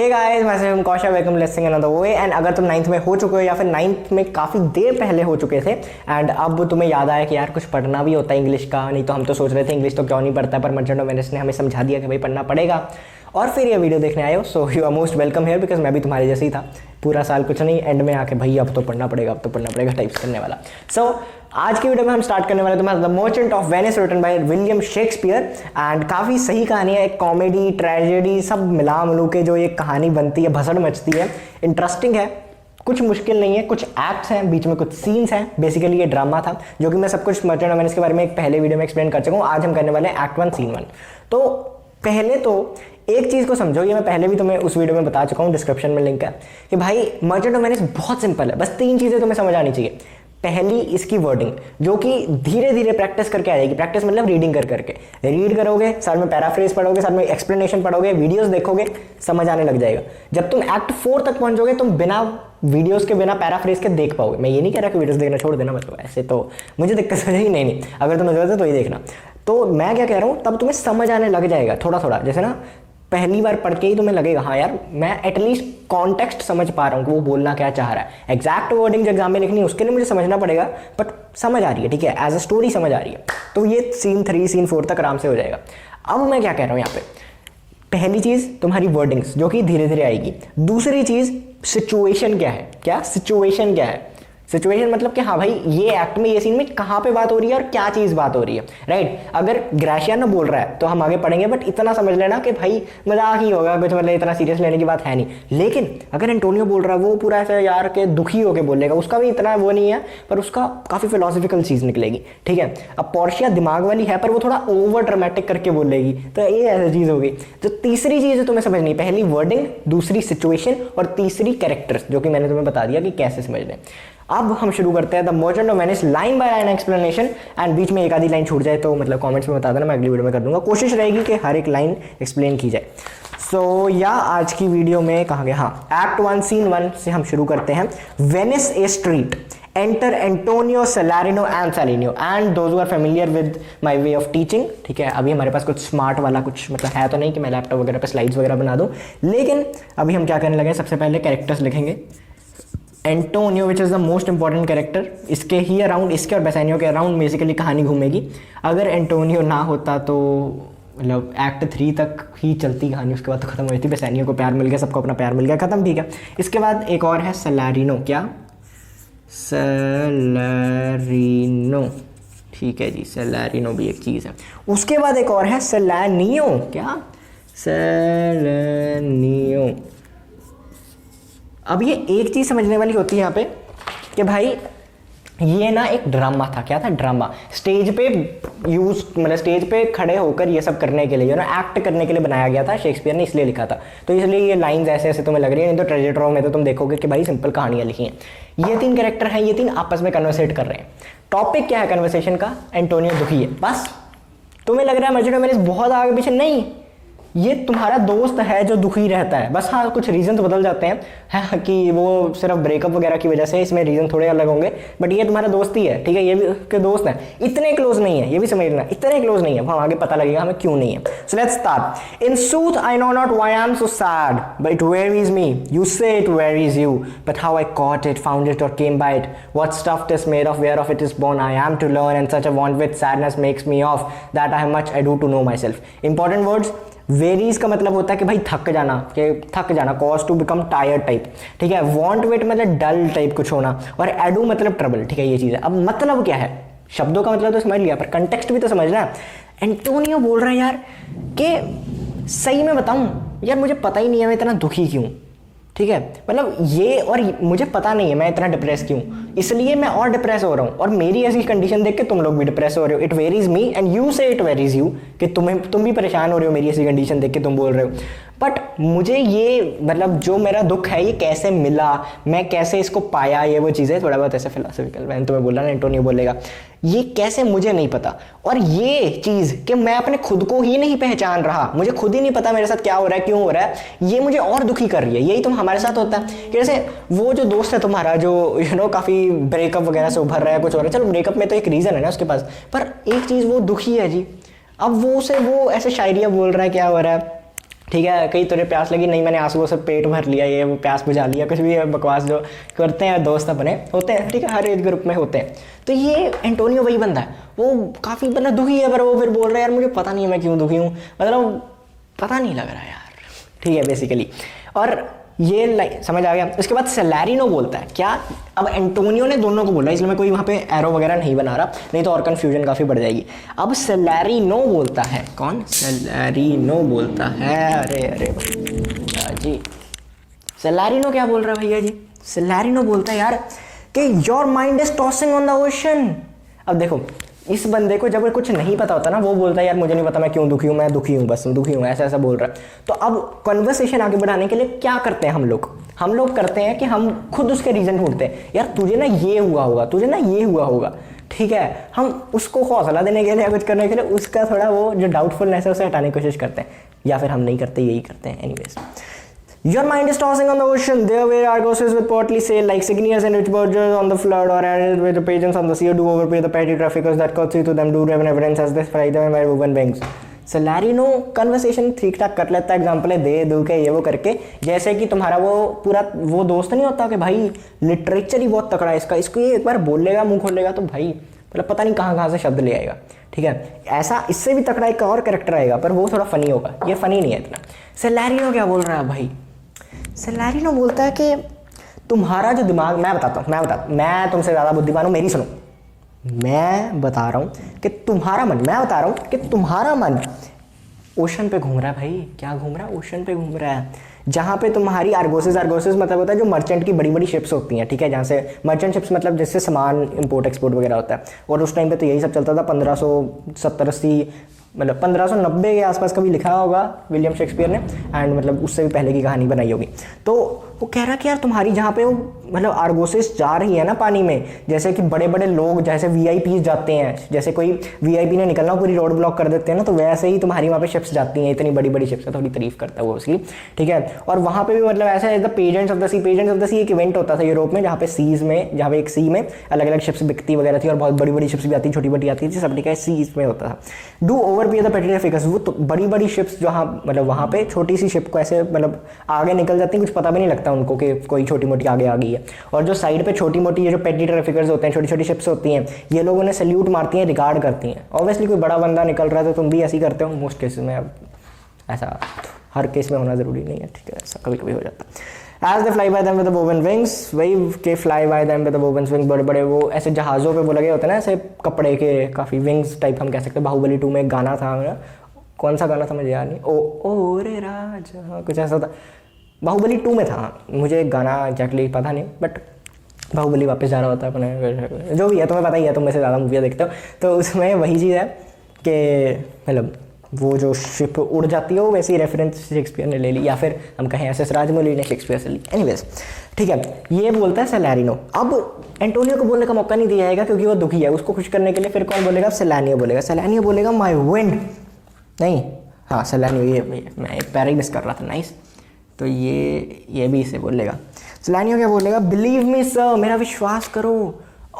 हे guys, मैं Kausha, welcome let's another way. And अगर तुम 9th में हो चुके हो या फिर 9th में काफ़ी देर पहले हो चुके थे एंड अब तुम्हें याद आया कि यार कुछ पढ़ना भी होता है इंग्लिश का, नहीं तो हम तो सोच रहे थे इंग्लिश तो क्यों नहीं पढ़ता, पर मर्चेंट ऑफ वेनिस ने हमें समझा दिया कि भाई पढ़ना पड़ेगा और फिर ये वीडियो देखने आए हो। So you are most welcome here, because मैं भी तुम्हारे जैसे ही था, पूरा साल कुछ नहीं, एंड में आके भाई अब तो पढ़ना पड़ेगा, अब तो पढ़ना पड़ेगा टाइप्स करने वाला। सो आज की वीडियो में हम स्टार्ट करने वाले तुम्हारा the Merchant of Venice written by William Shakespeare. And काफ़ी सही कहानी है, एक कॉमेडी ट्रेजेडी सब मिला मिलू के जो ये कहानी बनती है, भसड़ मचती है, इंटरेस्टिंग है, कुछ मुश्किल नहीं है, कुछ एक्ट्स हैं, बीच में कुछ सीन्स हैं। बेसिकली ये ड्रामा था जो कि मैं सब कुछ मर्चेंट ऑफ वेनिस के बारे में एक पहले वीडियो में एक्सप्लेन कर चुका हूँ। आज हम करने वाले हैं एक्ट 1 सीन 1। तो पहले तो एक चीज़ को समझो, ये मैं पहले भी तुम्हें उस वीडियो में बता चुका हूँ, डिस्क्रिप्शन में लिंक है, कि भाई मर्चेंट ऑफ वेनिस बहुत सिंपल है, बस 3 चीज़ें तुम्हें समझ आनी चाहिए। पहली इसकी वर्डिंग, जो कि धीरे धीरे प्रैक्टिस करके आ जाएगी। प्रैक्टिस मतलब रीडिंग कर करके, रीड करोगे, साथ में पैराफ्रेज पढ़ोगे, साथ में एक्सप्लेनेशन पढ़ोगे, वीडियोस देखोगे, समझ आने लग जाएगा। जब तुम एक्ट 4 तक पहुंचोगे तुम बिना वीडियोस के, बिना पैराफ्रेज के देख पाओगे। मैं ये नहीं कह रहा कि वीडियोस देखना छोड़ देना, मतलब ऐसे तो मुझे दिक्कत हो जाएगी, नहीं, अगर तुम्हें जरूरत है तो ये देखना। तो मैं क्या कह रहा हूँ, तब तुम्हें समझ आने लग जाएगा थोड़ा थोड़ा। जैसे ना पहली बार पढ़ के ही तुम्हें लगेगा हाँ यार मैं एटलीस्ट कॉन्टेक्स्ट समझ पा रहा हूँ कि वो बोलना क्या चाह रहा है। एग्जैक्ट वर्डिंग जो एग्जाम में लिखनी है उसके लिए मुझे समझना पड़ेगा, बट समझ आ रही है, ठीक है, एज अ स्टोरी समझ आ रही है। तो ये सीन 3 सीन 4 तक आराम से हो जाएगा। अब मैं क्या कह रहा हूँ यहाँ पे, पहली चीज़ तुम्हारी वर्डिंग्स जो कि धीरे धीरे आएगी। दूसरी चीज़ सिचुएशन क्या है, क्या सिचुएशन क्या है। सिचुएशन मतलब कि हाँ भाई ये एक्ट में, ये सीन में कहाँ पे बात हो रही है और क्या चीज़ बात हो रही है, राइट। अगर ग्रेशियानो बोल रहा है तो हम आगे पढ़ेंगे, बट इतना समझ लेना कि भाई मजाक ही होगा कुछ, मतलब इतना सीरियस लेने की बात है नहीं। लेकिन अगर एंटोनियो बोल रहा है, वो पूरा ऐसा यार के दुखी होकर बोलेगा, उसका भी इतना वो नहीं है, पर उसका काफ़ी फिलोसफिकल चीज़ निकलेगी, ठीक है। अब पोर्शिया दिमाग वाली है पर वो थोड़ा ओवर ड्रामेटिक करके बोलेगी, तो ये ऐसी चीज़ होगी। तो तीसरी चीज़ तुम्हें समझनी, पहली वर्डिंग, दूसरी सिचुएशन और तीसरी कैरेक्टर्स, जो कि मैंने तुम्हें बता दिया कि कैसे समझने। अब हम शुरू करते हैं the Merchant of Venice line by line explanation. And बीच में एक आधी लाइन छूट जाए तो मतलब कमेंट्स में बता देना, मैं अगली वीडियो में कर दूंगा। कोशिश रहेगी कि हर एक लाइन एक्सप्लेन की जाए। सो या आज की वीडियो में कहाँ गया, हाँ, एक्ट 1 सीन 1 से हम शुरू करते हैं। Venice a street, enter Antonio, Salarino and Salanio and those who are familiar with my way of teaching, ठीक है। अभी हमारे पास कुछ स्मार्ट वाला कुछ मतलब है तो नहीं कि मैं लैपटॉप वगैरह पे स्लाइड्स वगैरह बना दूं, लेकिन अभी हम क्या करने लगे, सबसे पहले कैरेक्टर्स लिखेंगे। Antonio which is the most important character, इसके ही अराउंड, इसके और बेसानियो के अराउंड बेसिकली कहानी घूमेगी। अगर एंटोनियो ना होता तो मतलब एक्ट 3 तक ही चलती कहानी, उसके बाद तो खत्म हो जाती। बेसानियो को प्यार मिल गया, सबको अपना प्यार मिल गया, खत्म, ठीक है। इसके बाद एक और है सेलारिनो, क्या, सेलारिनो, ठीक है जी, सेलारिनो भी एक चीज़ है। उसके बाद एक और है सेलानियो, क्या, सेलानियो। अब ये एक चीज़ समझने वाली होती है यहाँ पे कि भाई ये ना एक ड्रामा था, क्या था, ड्रामा। स्टेज पे यूज, मतलब स्टेज पे खड़े होकर ये सब करने के लिए, ना एक्ट करने के लिए बनाया गया था, शेक्सपियर ने इसलिए लिखा था। तो इसलिए ये लाइंस ऐसे ऐसे तुम्हें लग रही है, नहीं तो ट्रेजेडी में तो तुम देखोगे कि भाई सिंपल कहानियाँ लिखी हैं। ये 3 कैरेक्टर हैं, ये 3 आपस में कन्वर्सेट कर रहे हैं। टॉपिक क्या है कन्वर्सेशन का, एंटोनियो दुखी है, बस। तुम्हें लग रहा है मर्चेंट ऑफ वेनिस बहुत आगे पीछे, नहीं, ये तुम्हारा दोस्त है जो दुखी रहता है, बस। हाँ कुछ रीजन तो बदल जाते हैं, हाँ, कि वो सिर्फ ब्रेकअप वगैरह की वजह से, इसमें रीजन थोड़े अलग होंगे, बट ये तुम्हारा दोस्त ही है, ठीक है। ये भी उसके दोस्त हैं, इतने क्लोज नहीं है, ये भी समझ लेना, इतने क्लोज नहीं है, वहाँ आगे पता लगेगा हमें क्यों नहीं है। So let's start. In sooth I know not why I am so sad, but it wearies me, you say it wearies you, but how I caught it, found it or came by it, what stuff it is made of, where of it is born, I am to learn, and such a want with sadness makes me of, that I have much I do to know my self. Important words, varies का मतलब होता है कि भाई थक जाना, कि थक जाना, cause to become tired type, ठीक है। वांट विट मतलब डल टाइप कुछ होना, और एडू मतलब ट्रबल, ठीक है, ये चीज़ है। अब मतलब क्या है, शब्दों का मतलब तो समझ लिया, पर कंटेक्स्ट भी तो समझना है। एंटोनियो बोल रहा है यार कि सही में बताऊं यार, मुझे पता ही नहीं है मैं इतना दुखी क्यों, ठीक है, मतलब ये, और मुझे पता नहीं है मैं इतना डिप्रेस क्यों, इसलिए मैं और डिप्रेस हो रहा हूँ, और मेरी ऐसी कंडीशन देख के तुम लोग भी डिप्रेस हो रहे हो। It wearies me and you say it wearies you, कि तुम भी परेशान हो रहे हो मेरी ऐसी कंडीशन देख के, तुम बोल रहे हो। बट मुझे ये मतलब जो मेरा दुख है ये कैसे मिला, मैं कैसे इसको पाया, ये वो चीज़ें थोड़ा बहुत ऐसे फिलोसफिकल, मैंने तुम्हें बोला ना एंटोनियो बोलेगा, ये कैसे मुझे नहीं पता। और ये चीज़ कि मैं अपने खुद को ही नहीं पहचान रहा, मुझे खुद ही नहीं पता मेरे साथ क्या हो रहा है, क्यों हो रहा है, ये मुझे और दुखी कर रही है। यही तो हमारे साथ होता है कि जैसे वो जो दोस्त है तुम्हारा जो काफ़ी ब्रेकअप वगैरह से उभर रहा है, कुछ हो रहा है, चलो ब्रेकअप में तो एक रीज़न है ना उसके पास, पर एक चीज़ वो दुखी है जी। अब वो उसे वो ऐसे शायरिया बोल रहा है, क्या हो रहा है, ठीक है, कहीं तुझे प्यास लगी, नहीं मैंने आंसुओं से पेट भर लिया, ये वो प्यास बुझा लिया, कुछ भी बकवास जो करते हैं दोस्त अपने होते हैं, ठीक है, हर एज ग्रुप में होते हैं। तो ये एंटोनियो वही बंदा है, वो काफ़ी मतलब दुखी है, पर वो फिर बोल रहा है यार मुझे पता नहीं है मैं क्यों दुखी हूँ, मतलब पता नहीं लग रहा यार, ठीक है बेसिकली। और ये लाइक समझ आ गया। उसके बाद सेलेरिनो बोलता है क्या, अब एंटोनियो ने दोनों को बोला, इसलिए मैं कोई वहाँ पे एरो वगैरह नहीं बना रहा, नहीं तो और कन्फ्यूजन काफ़ी बढ़ जाएगी। अब सेलेरिनो बोलता है, कौन, सेलेरिनो बोलता है, अरे अरे जी, सेलेरिनो क्या बोल रहा है भैया जी, सेलेरिनो बोलता है यार कि your mind is tossing on the ocean. अब देखो इस बंदे को जब कुछ नहीं पता होता ना, वो बोलता है यार मुझे नहीं पता मैं क्यों दुखी हूँ, मैं दुखी हूँ, बस दुखी हूँ, ऐसा ऐसा बोल रहा है। तो अब कन्वर्सेशन आगे बढ़ाने के लिए क्या करते हैं हम लोग करते हैं कि हम खुद उसके रीजन ढूंढते हैं, यार तुझे ना ये हुआ होगा, तुझे ना ये हुआ होगा, ठीक है, हम उसको हौसला देने के लिए, कुछ करने के लिए उसका थोड़ा वो जो डाउटफुलनेस है उसे हटाने की कोशिश करते हैं, या फिर हम नहीं करते, यही करते हैं। Anyways, your mind is tossing on the ocean. There were argosies with portly sail, like Cygnus and rich barges on the flood, or added with the pigeons on the sea, do overpay the petty traffickers that courtesy to them do reverence as they fly them by woven wings. Salarino conversation ठीक ठाक कर लेता है, example है दे दो के ये वो करके, जैसे कि तुम्हारा वो पूरा वो दोस्त नहीं होता कि भाई लिटरेचर ही बहुत तकड़ा है इसका, इसको ये एक बार बोल लेगा, मुंह खोल लेगा तो भाई मतलब पता नहीं कहाँ से शब्द ले आएगा, ठीक है। ऐसा इससे भी तकड़ा एक और कैरेक्टर आएगा, पर वो थोड़ा फनी होगा, ये फनी नहीं है इतना। सेलेरिनो क्या बोल रहा है भाई, सेलेरिनो बोलता है कि तुम्हारा जो दिमाग, मैं तुमसे ज़्यादा बुद्धिमान हूँ, मेरी सुनो, मैं बता रहा हूँ कि तुम्हारा मन, मैं बता रहा हूँ कि तुम्हारा मन ओशन पे घूम रहा है भाई, क्या घूम रहा है, ओशन पे घूम रहा है, जहाँ पे तुम्हारी आर्गोसिस मतलब होता है जो मर्चेंट की बड़ी बड़ी शिप्स होती हैं, ठीक है, जहाँ से मर्चेंट शिप्स मतलब जिससे सामान इंपोर्ट एक्सपोर्ट वगैरह होता है, और उस टाइम पे तो यही सब चलता था, 1570-80 मतलब 1590 के आसपास कभी लिखा होगा विलियम शेक्सपियर ने, एंड मतलब उससे भी पहले की कहानी बनाई होगी। तो वो कह रहा कि यार तुम्हारी जहाँ पे वो मतलब आर्गोसिस जा रही है ना पानी में, जैसे कि बड़े बड़े लोग जैसे वीआईपी जाते हैं, जैसे कोई वीआईपी ने निकलना पूरी रोड ब्लॉक कर देते हैं ना, तो वैसे ही तुम्हारी वहाँ पे शिप्स जाती हैं, इतनी बड़ी बड़ी शिप्स है, थोड़ी तारीफ करता है वो उसकी, ठीक है। और वहाँ पे भी मतलब ऐसा है, द पेजेंट्स ऑफ द सी एक इवेंट होता था यूरोप में, जहाँ पे सीज में, जहाँ पे एक सी में अलग अलग शिप्स बिकती वगैरह थी, और बहुत बड़ी बड़ी शिप्स भी आती, छोटी बड़ी आती थी, सब ठीक है, सीज में होता था। डू ओवर बी द पेटी ट्रैफिकर्स, वो तो बड़ी बड़ी शिप्स जहाँ मतलब वहाँ पे छोटी सी शिप को ऐसे मतलब आगे निकल जाती है, कुछ पता भी नहीं लगता उनको कि कोई छोटी मोटी आगे आ गई है। और जो साइड पे छोटी मोटी ये जो पेटी ट्रैफिकर्स होते हैं, छोटी छोटी शिप्स होती हैं, ये लोग उन्हें सल्यूट मारती हैं, रिगार्ड करती हैं। ऑब्वियसली कोई बड़ा बंदा निकल रहा है तो तुम भी ऐसे ही करते हो मोस्ट केसेस में, अब ऐसा हर केस में होना ज़रूरी नहीं है, ठीक है, ऐसा कभी कभी हो जाता है। As they fly by them with the woven wings, वही के fly by them with the woven wings, बड़े बड़े वो ऐसे जहाज़ों पे वो लगे होते हैं ना, ऐसे कपड़े के काफ़ी विंग्स टाइप हम कह सकते हैं। बाहुबली 2 में एक गाना था, कौन सा गाना था मुझे याद नहीं, ओ रे राजा, कुछ ऐसा था, बाहुबली 2 में था, मुझे गाना एग्जैक्टली पता नहीं, बट बाहुबली वापस जा रहा होता है अपने, जो भी है तुम्हें पता ही है, तुम में से ज़्यादा मूवियाँ देखते हो, तो उसमें वही चीज़ है कि मतलब वो जो शिप उड़ जाती है वो वैसे ही रेफरेंस शेक्सपियर ने ले ली, या फिर हम कहें एस.एस. राजमौली ने शेक्सपियर से ली। एनीवेज, ठीक है, ये बोलता है सेलेरिनो। अब एंटोनियो को बोलने का मौका नहीं दिया जाएगा क्योंकि वो दुखी है, उसको खुश करने के लिए फिर कौन बोलेगा, सेलेरिनो बोलेगा। सेलेरिनो बोलेगा माय विंड, नहीं हाँ सेलेरिनो, ये मैं एक पैरा ही मिस कर रहा था, नाइस, तो ये भी इसे बोलेगा। सेलेरिनो क्या बोलेगा, बिलीव मी सर, मेरा विश्वास करो।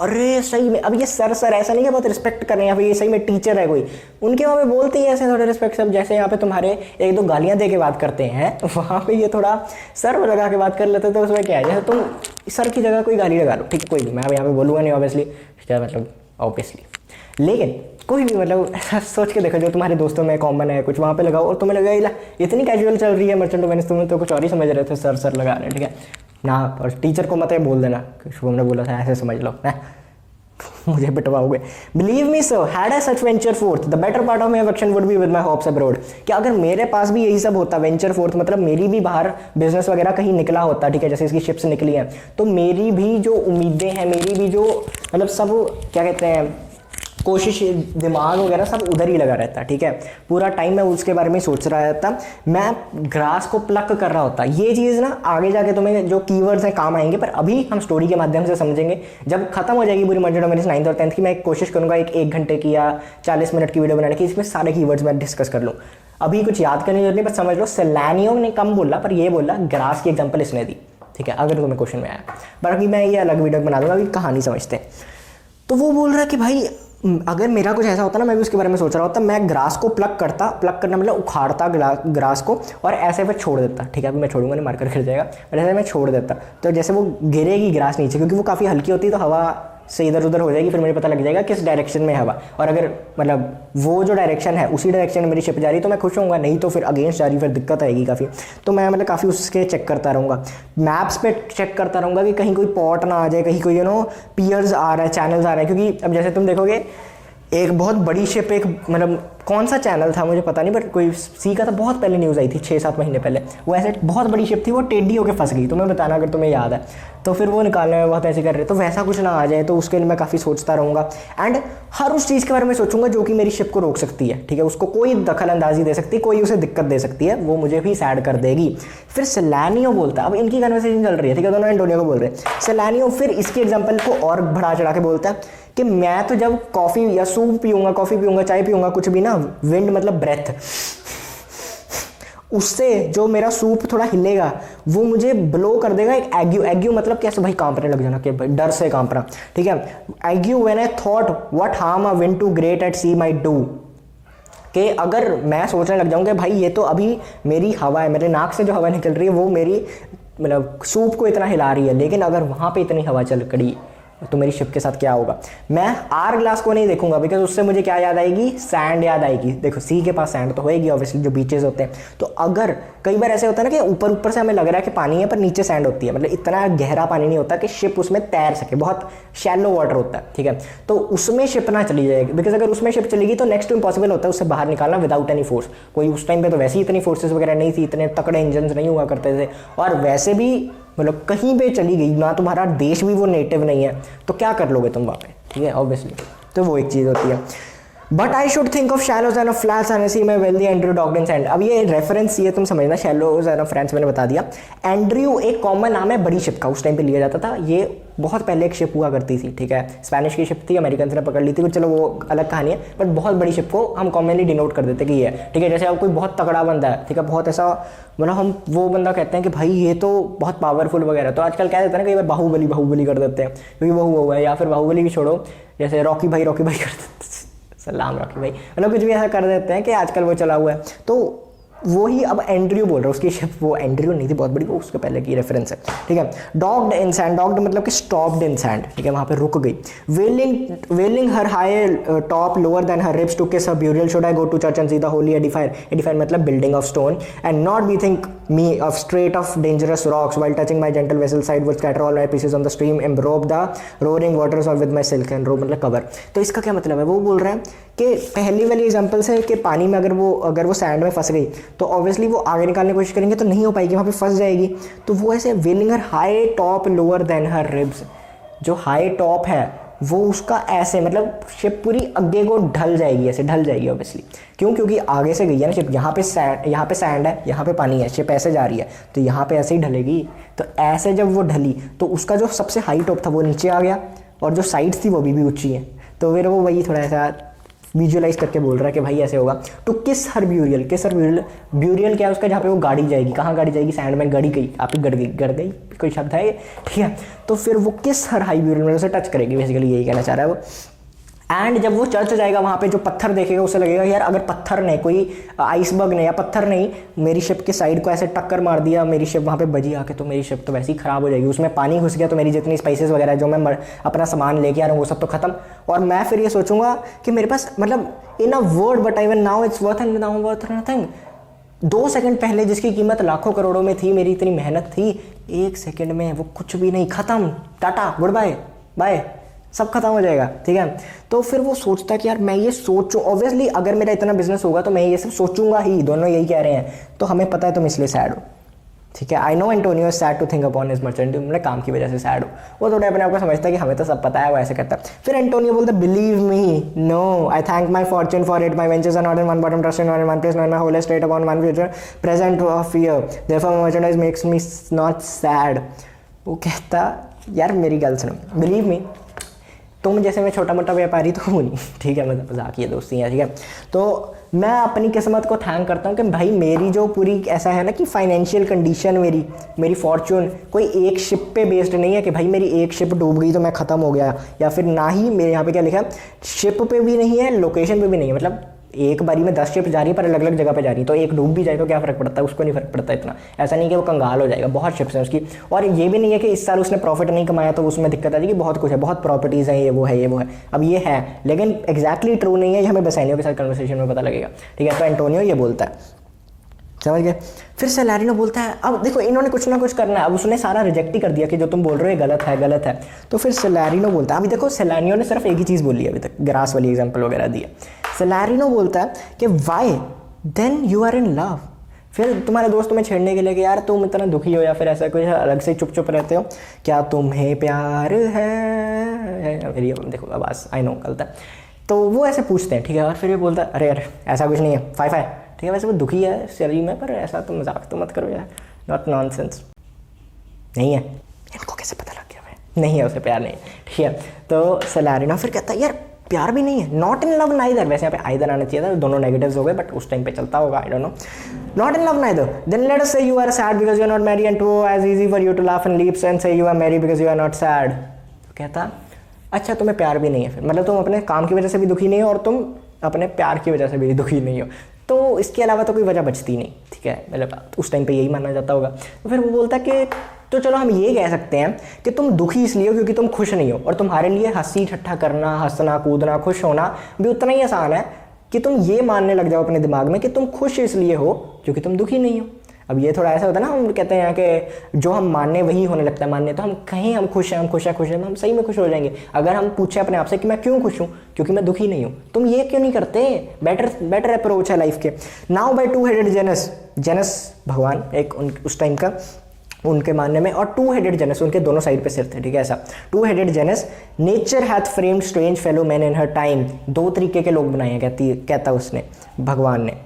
अरे सही में, अब ये सर ऐसा नहीं है बहुत रिस्पेक्ट कर रहे हैं, यहाँ पे ये सही में टीचर है कोई, उनके वहाँ पे बोलते ही ऐसे थोड़े रिस्पेक्ट सब, जैसे यहाँ पे तुम्हारे एक दो गालियाँ दे के बात करते हैं, वहाँ पे ये थोड़ा सर लगा के बात कर लेते, तो उसमें क्या है, जैसे तुम सर की जगह कोई गाली लगा लो, ठीक है, कोई नहीं, मैं अब यहाँ पे बोलूँगा नहीं ऑब्वियसली, मतलब ऑब्वियसली, लेकिन कोई भी मतलब ऐसा सोच के देखो जो तुम्हारे दोस्तों में कॉमन है, कुछ वहाँ पे लगाओ और तुम्हें लगेगा इतनी कैजुअल चल रही है मर्चेंट ऑफ वेनिस, तुम्हें तो कुछ और ही समझ रहे थे, सर लगा रहे हैं, ठीक है ना। और टीचर को मत बोल देना कि शुभम ने बोला था, ऐसे समझ लो ना, मुझे पिटवाओगे। Believe me sir, had I such venture forth the better part of my affection would be with my hopes abroad, कि अगर मेरे पास भी यही सब होता, वेंचर फोर्थ मतलब मेरी भी बाहर बिजनेस वगैरह कहीं निकला होता, ठीक है, जैसे इसकी शिप्स निकली हैं, तो मेरी भी जो उम्मीदें हैं, मेरी भी जो मतलब सब क्या कहते हैं कोशिश, दिमाग वगैरह सब उधर ही लगा रहता, ठीक है, पूरा टाइम मैं उसके बारे में सोच रहा रहता, मैं ग्रास को प्लक कर रहा होता। ये चीज़ ना आगे जाके तुम्हें जो कीवर्ड्स हैं काम आएंगे, पर अभी हम स्टोरी के माध्यम से समझेंगे। जब खत्म हो जाएगी पूरी मर्चेंट ऑफ वेनिस 9th और 10th की, मैं कोशिश करूँगा एक घंटे की या 40 मिनट की वीडियो बनाने की, इसमें सारे कीवर्ड्स मैं डिस्कस कर लूँ। अभी कुछ याद करने की जरूरत नहीं, बस समझ लो सेलेरिनो ने कम बोला, पर ये बोला ग्रास की एग्जाम्पल इसने दी, ठीक है, अगर तुम्हें क्वेश्चन में आया। बाकी मैं ये अलग वीडियो बना दूँगा, अभी कहानी समझते हैं। तो वो बोल रहा है कि भाई अगर मेरा कुछ ऐसा होता ना, मैं भी उसके बारे में सोच रहा होता, मैं ग्रास को प्लग करना मतलब उखाड़ता ग्रास को और ऐसे फिर छोड़ देता। ठीक है, अभी मैं छोड़ूंगा नहीं, मारकर गिर जाएगा, पर ऐसे मैं छोड़ देता तो जैसे वो गिरेगी ग्रास नीचे, क्योंकि वो काफ़ी हल्की होती है तो हवा से इधर उधर हो जाएगी, फिर मुझे पता लग जाएगा किस डायरेक्शन में हवा, और अगर मतलब वो जो डायरेक्शन है उसी डायरेक्शन में मेरी शिप जा रही तो मैं खुश होऊंगा, नहीं तो फिर अगेंस्ट जा रही फिर दिक्कत आएगी काफ़ी। तो मैं मतलब काफ़ी उसके चेक करता रहूँगा, मैप्स पे चेक करता रहूँगा कि कहीं कोई पॉट ना आ जाए, कहीं कोई पियर्स आ रहा है, चैनल्स आ रहे हैं, क्योंकि अब जैसे तुम देखोगे एक बहुत बड़ी शिप, एक मतलब कौन सा चैनल था मुझे पता नहीं, बट कोई सी का था, बहुत पहले न्यूज़ आई थी 6-7 महीने पहले, वो ऐसे बहुत बड़ी शिप थी, वो टेढ़ी होकर फंस गई, तुम्हें बताना अगर तुम्हें याद है, तो फिर वो निकालने में बहुत ऐसे कर रहे, तो वैसा कुछ ना आ जाए, तो उसके लिए मैं काफ़ी सोचता रहूँगा। एंड हर उस चीज़ के बारे में सोचूंगा जो कि मेरी शिप को रोक सकती है। ठीक है, उसको कोई दखल अंदाजी दे सकती है, कोई उसे दिक्कत दे सकती है, वो मुझे भी सैड कर देगी। फिर सेलानियो बोलता है, अब इनकी कन्वर्सेशन चल रही है, ठीक है, दोनों एंटोनियो को बोल रहे हैं। सेलानियो फिर इसके एग्जाम्पल को और बढ़ा चढ़ा के बोलता है कि मैं तो जब कॉफ़ी या सूप पीऊँगा, कॉफ़ी पीऊँगा, चाय पीऊँगा, कुछ भी ना, विंड मतलब ब्रेथ, उससे जो मेरा सूप थोड़ा हिलेगा वो मुझे ब्लो कर देगा एक एग्यू मतलब कैसे भाई, कांपने लग जाना, कि भाई डर से कांपना। ठीक है, ague when I thought what harm a wind too great at sea might do, कि अगर मैं सोचने लग जाऊँ कि भाई ये तो अभी मेरी हवा है, मेरे नाक से जो हवा निकल रही है वो मेरी मतलब सूप को इतना हिला रही है, लेकिन अगर वहाँ पे इतनी हवा चल कड़ी तो मेरी शिप के साथ क्या होगा। मैं आर ग्लास को नहीं देखूंगा, बिकॉज उससे मुझे क्या याद आएगी, सैंड याद आएगी। देखो सी के पास सैंड तो होएगी ऑब्वियसली, जो बीचेस होते हैं, तो अगर कई बार ऐसे होता है ना कि ऊपर ऊपर से हमें लग रहा है कि पानी है पर नीचे सैंड होती है, मतलब इतना गहरा पानी नहीं होता कि शिप उसमें तैर सके, बहुत शैलो वाटर होता है। ठीक है, तो उसमें शिप ना चली जाएगी, बिकॉज अगर उसमें शिप चलेगी तो नेक्स्ट इम्पॉसिबल होता है उससे बाहर निकालना विदाउट एनी फोर्स। कोई उस टाइम पे तो वैसे ही इतनी फोर्सेस वगैरह नहीं थी, इतने तकड़े इंजन नहीं हुआ करते थे, और वैसे भी मतलब कहीं पे चली गई ना, तुम्हारा देश भी वो नेटिव नहीं है, तो क्या कर लोगे तुम वहाँ पे। ठीक है, ऑब्वियसली, तो वो एक चीज़ होती है। But I should think of shallows and of flats and see my wealthy Andrew docked in sand. अब ये रेफरेंस ये तुम समझना, शैलोज एंड ऑफ फ्रेंड्स मैंने बता दिया। एंड्रयू एक कॉमन नाम है बड़ी शिप का, उस टाइम पे लिया जाता था, ये बहुत पहले एक शिप हुआ करती थी। ठीक है, स्पेनिश की शिप थी, अमेरिकन ने पकड़ ली थी, चलो वो अलग कहानी है, बट बहुत बड़ी शिप को हम कॉमनली डिनोट कर देते कि ये है। ठीक है, जैसे अब कोई बहुत तगड़ा बंदा है, ठीक है, बहुत ऐसा मतलब हम वो बंदा कहते हैं कि भाई ये तो बहुत पावरफुल वगैरह, तो आजकल कह देते हैं ना, कई बार बाहुबली कर देते हैं, क्योंकि वो हुआ है, या फिर बाहुबली भी छोड़ो, जैसे रॉकी भाई कर देते, सलाम रॉकी भाई, मतलब कुछ भी ऐसा कर देते हैं कि आजकल वो चला हुआ है। तो वो ही अब एंड्रयू बोल रहा है, उसकी शिप वो एंड्रयू नहीं थी बहुत बड़ी, वो उसके पहले की रेफरेंस है। ठीक है, डॉग्ड इन सैंड, डॉग्ड मतलब कि स्टॉप्ड इन सैंड, ठीक है, वहाँ पे रुक गई। Vailing her high top lower than her ribs to kiss her burial, should I go to church and see the holy edifice, edifice मतलब building of stone, and not be think me of straight of dangerous rocks while touching my gentle vessel side would scatter all my pieces on the stream, improbe the roaring waters or with my silk and robe मतलब cover. तो इसका क्या मतलब है, वो बोल रहे हैं कि पहली वाली एग्जांपल से कि पानी में अगर वो सैंड में फंस गई तो ऑब्वियसली वो आगे निकालने की कोशिश करेंगे तो नहीं हो पाएगी, वहाँ पे फंस जाएगी। तो वो ऐसे वेलिंग her high top lower than her ribs, जो हाई टॉप है वो उसका ऐसे मतलब शिप पूरी आगे को ढल जाएगी, ऐसे ढल जाएगी ऑब्वियसली। क्यों, क्योंकि आगे से गई है ना शिप, यहाँ पे सैंड है, यहाँ पे पानी है, शिप ऐसे जा रही है तो यहाँ पे ऐसे ही ढलेगी। तो ऐसे जब वो ढली तो उसका जो सबसे हाई टॉप था वो नीचे आ गया, और जो साइड्स थी वो भी ऊंची हैं। तो फिर वो वही थोड़ा ऐसा विजुअलाइज करके बोल रहा है कि भाई ऐसे होगा। To kiss her burial, burial क्या है उसका, जहाँ पे वो गाड़ी जाएगी, कहाँ गाड़ी जाएगी, सैंड में गड़ी गई, आप ही गड़ गई कोई शब्द है, ठीक है। तो फिर वो किस हर हाई ब्यूरियल में उसे टच करेगी, बेसिकली यही कहना चाह रहा है वो। एंड जब वो चर्च जाएगा वहाँ पे जो पत्थर देखेगा उसे लगेगा यार अगर पत्थर ने, कोई आइसबर्ग ने या पत्थर नहीं मेरी शिप के साइड को ऐसे टक्कर मार दिया, मेरी शिप वहाँ पे बजी आके, तो मेरी शिप तो वैसे ही ख़राब हो जाएगी, उसमें पानी घुस गया तो मेरी जितनी स्पाइसेस वगैरह जो मैं अपना सामान लेके आ रहा हूँ वो सब तो ख़त्म। और मैं फिर ये सोचूंगा कि मेरे पास मतलब in a word but even now it's worth and now worth nothing. 2 second पहले जिसकी कीमत लाखों करोड़ों में थी, मेरी इतनी मेहनत थी, 1 सेकंड में वो कुछ भी नहीं, ख़त्म, टाटा गुड बाय बाय, सब खत्म हो जाएगा। ठीक है, तो फिर वो सोचता है कि यार मैं ये सोचूं, ऑब्वियसली अगर मेरा इतना बिजनेस होगा तो मैं ये सब सोचूंगा ही, दोनों यही कह रहे हैं, तो हमें पता है तुम इसलिए सैड हो। ठीक है, I know Antonio is sad to think upon his merchant, मतलब काम की वजह से सैड हो, वो थोड़ा अपने आप को समझता है कि हमें तो सब पता है, वो ऐसे करता है। फिर एंटोनियो बोलता है believe me no, I thank my fortune for it, my ventures are not in one bottom, trust in one place, not my whole straight upon one future present of fear, therefore my merchandise makes me not sad. वो कहता यार मेरी गल सुनो, believe me, तुम जैसे मैं छोटा मोटा व्यापारी तो हूँ नहीं, ठीक है, मतलब मजाक ये दोस्ती है, ठीक है। तो मैं अपनी किस्मत को थैंक करता हूँ कि भाई मेरी जो पूरी ऐसा है ना कि फाइनेंशियल कंडीशन मेरी फॉर्च्यून कोई एक शिप पे बेस्ड नहीं है कि भाई मेरी एक शिप डूब गई तो मैं ख़त्म हो गया, या फिर ना ही मेरे यहाँ पे क्या लिखा है, शिप पे भी नहीं है, लोकेशन पे भी नहीं है, मतलब एक बारी में 10 शिप जा रही है पर अलग अलग जगह पे जा रही है, तो एक डूब भी जाए तो क्या फ़र्क पड़ता है, उसको नहीं फ़र्क पड़ता इतना। ऐसा नहीं कि वो कंगाल हो जाएगा, बहुत शिप्स हैं उसकी। और ये भी नहीं है कि इस साल उसने प्रॉफिट नहीं कमाया तो उसमें दिक्कत आ जाएगी, बहुत कुछ है, बहुत प्रॉपर्टीज़ हैं, ये वो है ये वो है। अब ये है लेकिन एग्जैक्टली ट्रू नहीं है, ये हमें बेसानियो के साथ कन्वर्सेशन में पता लगेगा, ठीक है। तो एंटोनियो ये बोलता है, समझ गए। फिर सेलेरिनो बोलता है, अब देखो इन्होंने कुछ ना कुछ करना है, अब उसने सारा रिजेक्ट ही कर दिया कि जो तुम बोल रहे हो गलत है गलत है। तो फिर सेलेरिनो बोलता है, अभी देखो सेलेरिनो ने सिर्फ एक ही चीज़ बोली है अभी तक, ग्रास वाली एग्जांपल वगैरह दी है। सेलेरिनो बोलता है कि why then you are in love, फिर तुम्हारे दोस्त तुम्हें छेड़ने के लिए कि यार तुम इतना दुखी हो या फिर ऐसा कुछ अलग से चुप चुप रहते हो, क्या तुम्हें प्यार है, मेरी देखो आवाज़ आई नो गलत है। तो वो ऐसे पूछते हैं, ठीक है। और फिर ये बोलता है, अरे अरे ऐसा कुछ नहीं है, फाई फाई, ठीक है। वैसे वो दुखी है सही में, पर ऐसा तो मजाक तो मत करो यार, नॉट नॉनसेंस। नहीं है, इनको कैसे पता लग गया भाई, नहीं है उसे प्यार नहीं, ठीक है। तो सेलेरिनो फिर कहता है यार प्यार भी नहीं है, नॉट इन लव नाइदर, वैसे यहाँ पे आइदर आना चाहिए था, दोनों नेगेटिव्स हो गए बट उस टाइम पे चलता होगा, I don't know. Not in love neither, then let us say you are sad because you are not married and to as easy for you to laugh and leaps and say you are married because you are not sad. कहता अच्छा तुम्हें प्यार भी नहीं है, फिर मतलब तुम अपने काम की वजह से भी दुखी नहीं हो और तुम अपने प्यार की वजह से भी दुखी नहीं हो, तो इसके अलावा तो कोई वजह बचती नहीं, ठीक है। मतलब उस टाइम पे यही माना जाता होगा। तो फिर वो बोलता कि तो चलो हम ये कह सकते हैं कि तुम दुखी इसलिए हो क्योंकि तुम खुश नहीं हो, और तुम्हारे लिए हंसी ठट्ठा करना, हंसना कूदना, खुश होना भी उतना ही आसान है कि तुम ये मानने लग जाओ अपने दिमाग में कि तुम खुश इसलिए हो क्योंकि तुम दुखी नहीं हो। अब ये थोड़ा ऐसा होता है ना, हम कहते हैं कि जो हम मानने वही होने लगता है मानने, तो हम कहीं हम खुश हैं हम खुश हैं खुश हैं, हम सही में खुश हो जाएंगे अगर हम पूछें अपने आप से कि मैं क्यों खुश हूँ, क्योंकि मैं दुखी नहीं हूँ। तुम ये क्यों नहीं करते, बेटर अप्रोच है लाइफ के। Now by two headed Janus, Janus भगवान एक उस टाइम का उनके मानने में, और टू हेडेड जेनस उनके दोनों साइड पे सिर थे, ठीक है। ऐसा two headed Janus, nature hath framed strange fellow man in her time, दो तरीके के लोग बनाए हैं कहता उसने भगवान ने।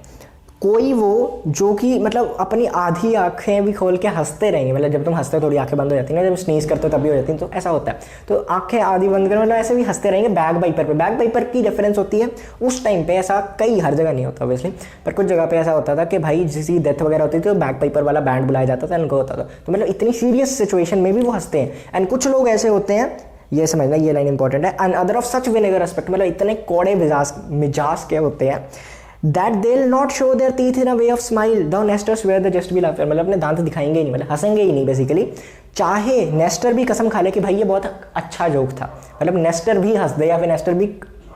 कोई वो जो कि मतलब अपनी आधी आंखें भी खोल के हंसते रहेंगे, मतलब जब तुम हंसते हो थोड़ी आंखें बंद हो जाती है ना, जब स्नीज करते हो तभी हो जाती है, तो ऐसा होता है। तो आंखें आधी बंद कर मतलब ऐसे भी हंसते रहेंगे बैग वाइपर पे। बैग वाइपर की रेफरेंस होती है उस टाइम पे, ऐसा कई हर जगह नहीं होता ऑब्वियसली, पर कुछ जगह पे ऐसा होता था कि भाई जिसकी डेथ वगैरह होती थी तो बैग वाइपर वाला बैंड बुलाया जाता था, उनको होता था। तो मतलब इतनी सीरियस सिचुएशन में भी वो हंसते हैं। एंड कुछ लोग ऐसे होते हैं, ये समझना ये लाइन इंपॉर्टेंट है, and other of such vinegar aspect, मतलब इतने कौड़े मिजाज के होते हैं that they'll not show their teeth in a way of smile, the nesters where they just be laughter, मतलब अपने दांत दिखाएंगे ही नहीं, मतलब हंसेंगे ही नहीं बेसिकली। चाहे नेस्टर भी कसम खा ले कि भाई ये बहुत अच्छा जोक था, मतलब नेस्टर भी हंस दे या फिर नेस्टर भी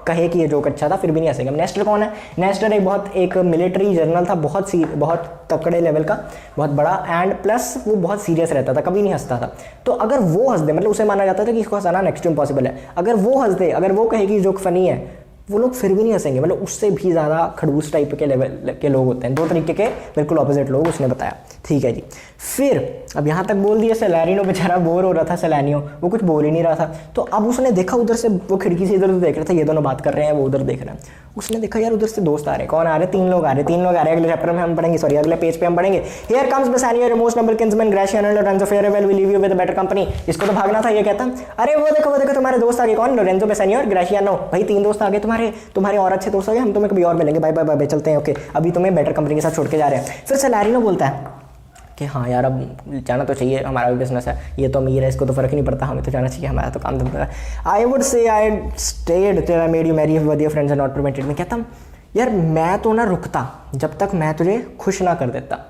कहे कि ये जोक अच्छा था, फिर भी नहीं हंसेंगे। नेस्टर कौन है? नेस्टर एक मिलिट्री जनरल था, बहुत तकड़े लेवल का, बहुत बड़ा, एंड प्लस वो बहुत सीरियस रहता था, कभी नहीं हंसता था। तो अगर वो हंस दे, मतलब उसे माना जाता था कि इसको हंसाना नेक्स्ट टू इम्पॉसिबल है, अगर वो हंस दे, अगर वो कहे कि जोक फनी है, वो लोग फिर भी नहीं हंसेंगे, मतलब उससे भी ज़्यादा खड़ूस टाइप के लेवल के लोग होते हैं। दो तरीके के बिल्कुल ऑपोजिट लोग उसने बताया, ठीक है जी। फिर अब यहाँ तक बोल दिया, सेलेरिनो बेचारा बोर हो रहा था, सेलेनियो वो कुछ बोल ही नहीं रहा था। तो अब उसने देखा उधर से, वो खिड़की से इधर उधर देख रहा था, ये दोनों बात कर रहे हैं, वो उधर देख रहे हैं। उसने देखा यार उधर से दोस्त आ रहे हैं, कौन आ रहे हैं? 3 लोग आ रहे हैं। अगले चैप्टर में हम पढ़ेंगे, सॉरी अगले पेज पे हम पढ़ेंगे। Here comes Bassanio your most noble kinsman Gratiano and Lorenzo farewell will leave you with better company. इसको तो भागना था, ये कहता अरे वो देखो तुम्हारे दोस्त आ गए, कौन? लोरेंजो बेसानियो और ग्रेशियानो, भाई 3 दोस्त आ गए तुम्हारे और अच्छे दोस्त आ गए, हम तुम्हें कभी और मिलेंगे, बाय बाय बाय, चलते हैं, ओके अभी तुम्हें बेटर कंपनी के साथ छोड़ के जा रहे हैं। फिर सेलेरिनो बोलता है कि हाँ यार अब जाना तो चाहिए, हमारा भी बिजनेस है, ये तो अमीर है, इसको तो फ़र्क नहीं पड़ता, हमें तो जाना चाहिए, हमारा तो काम धंधा है। I would say I stayed till I made you Mary with your friends and not prevented मी। कहता यार मैं तो ना रुकता जब तक मैं तुझे खुश ना कर देता,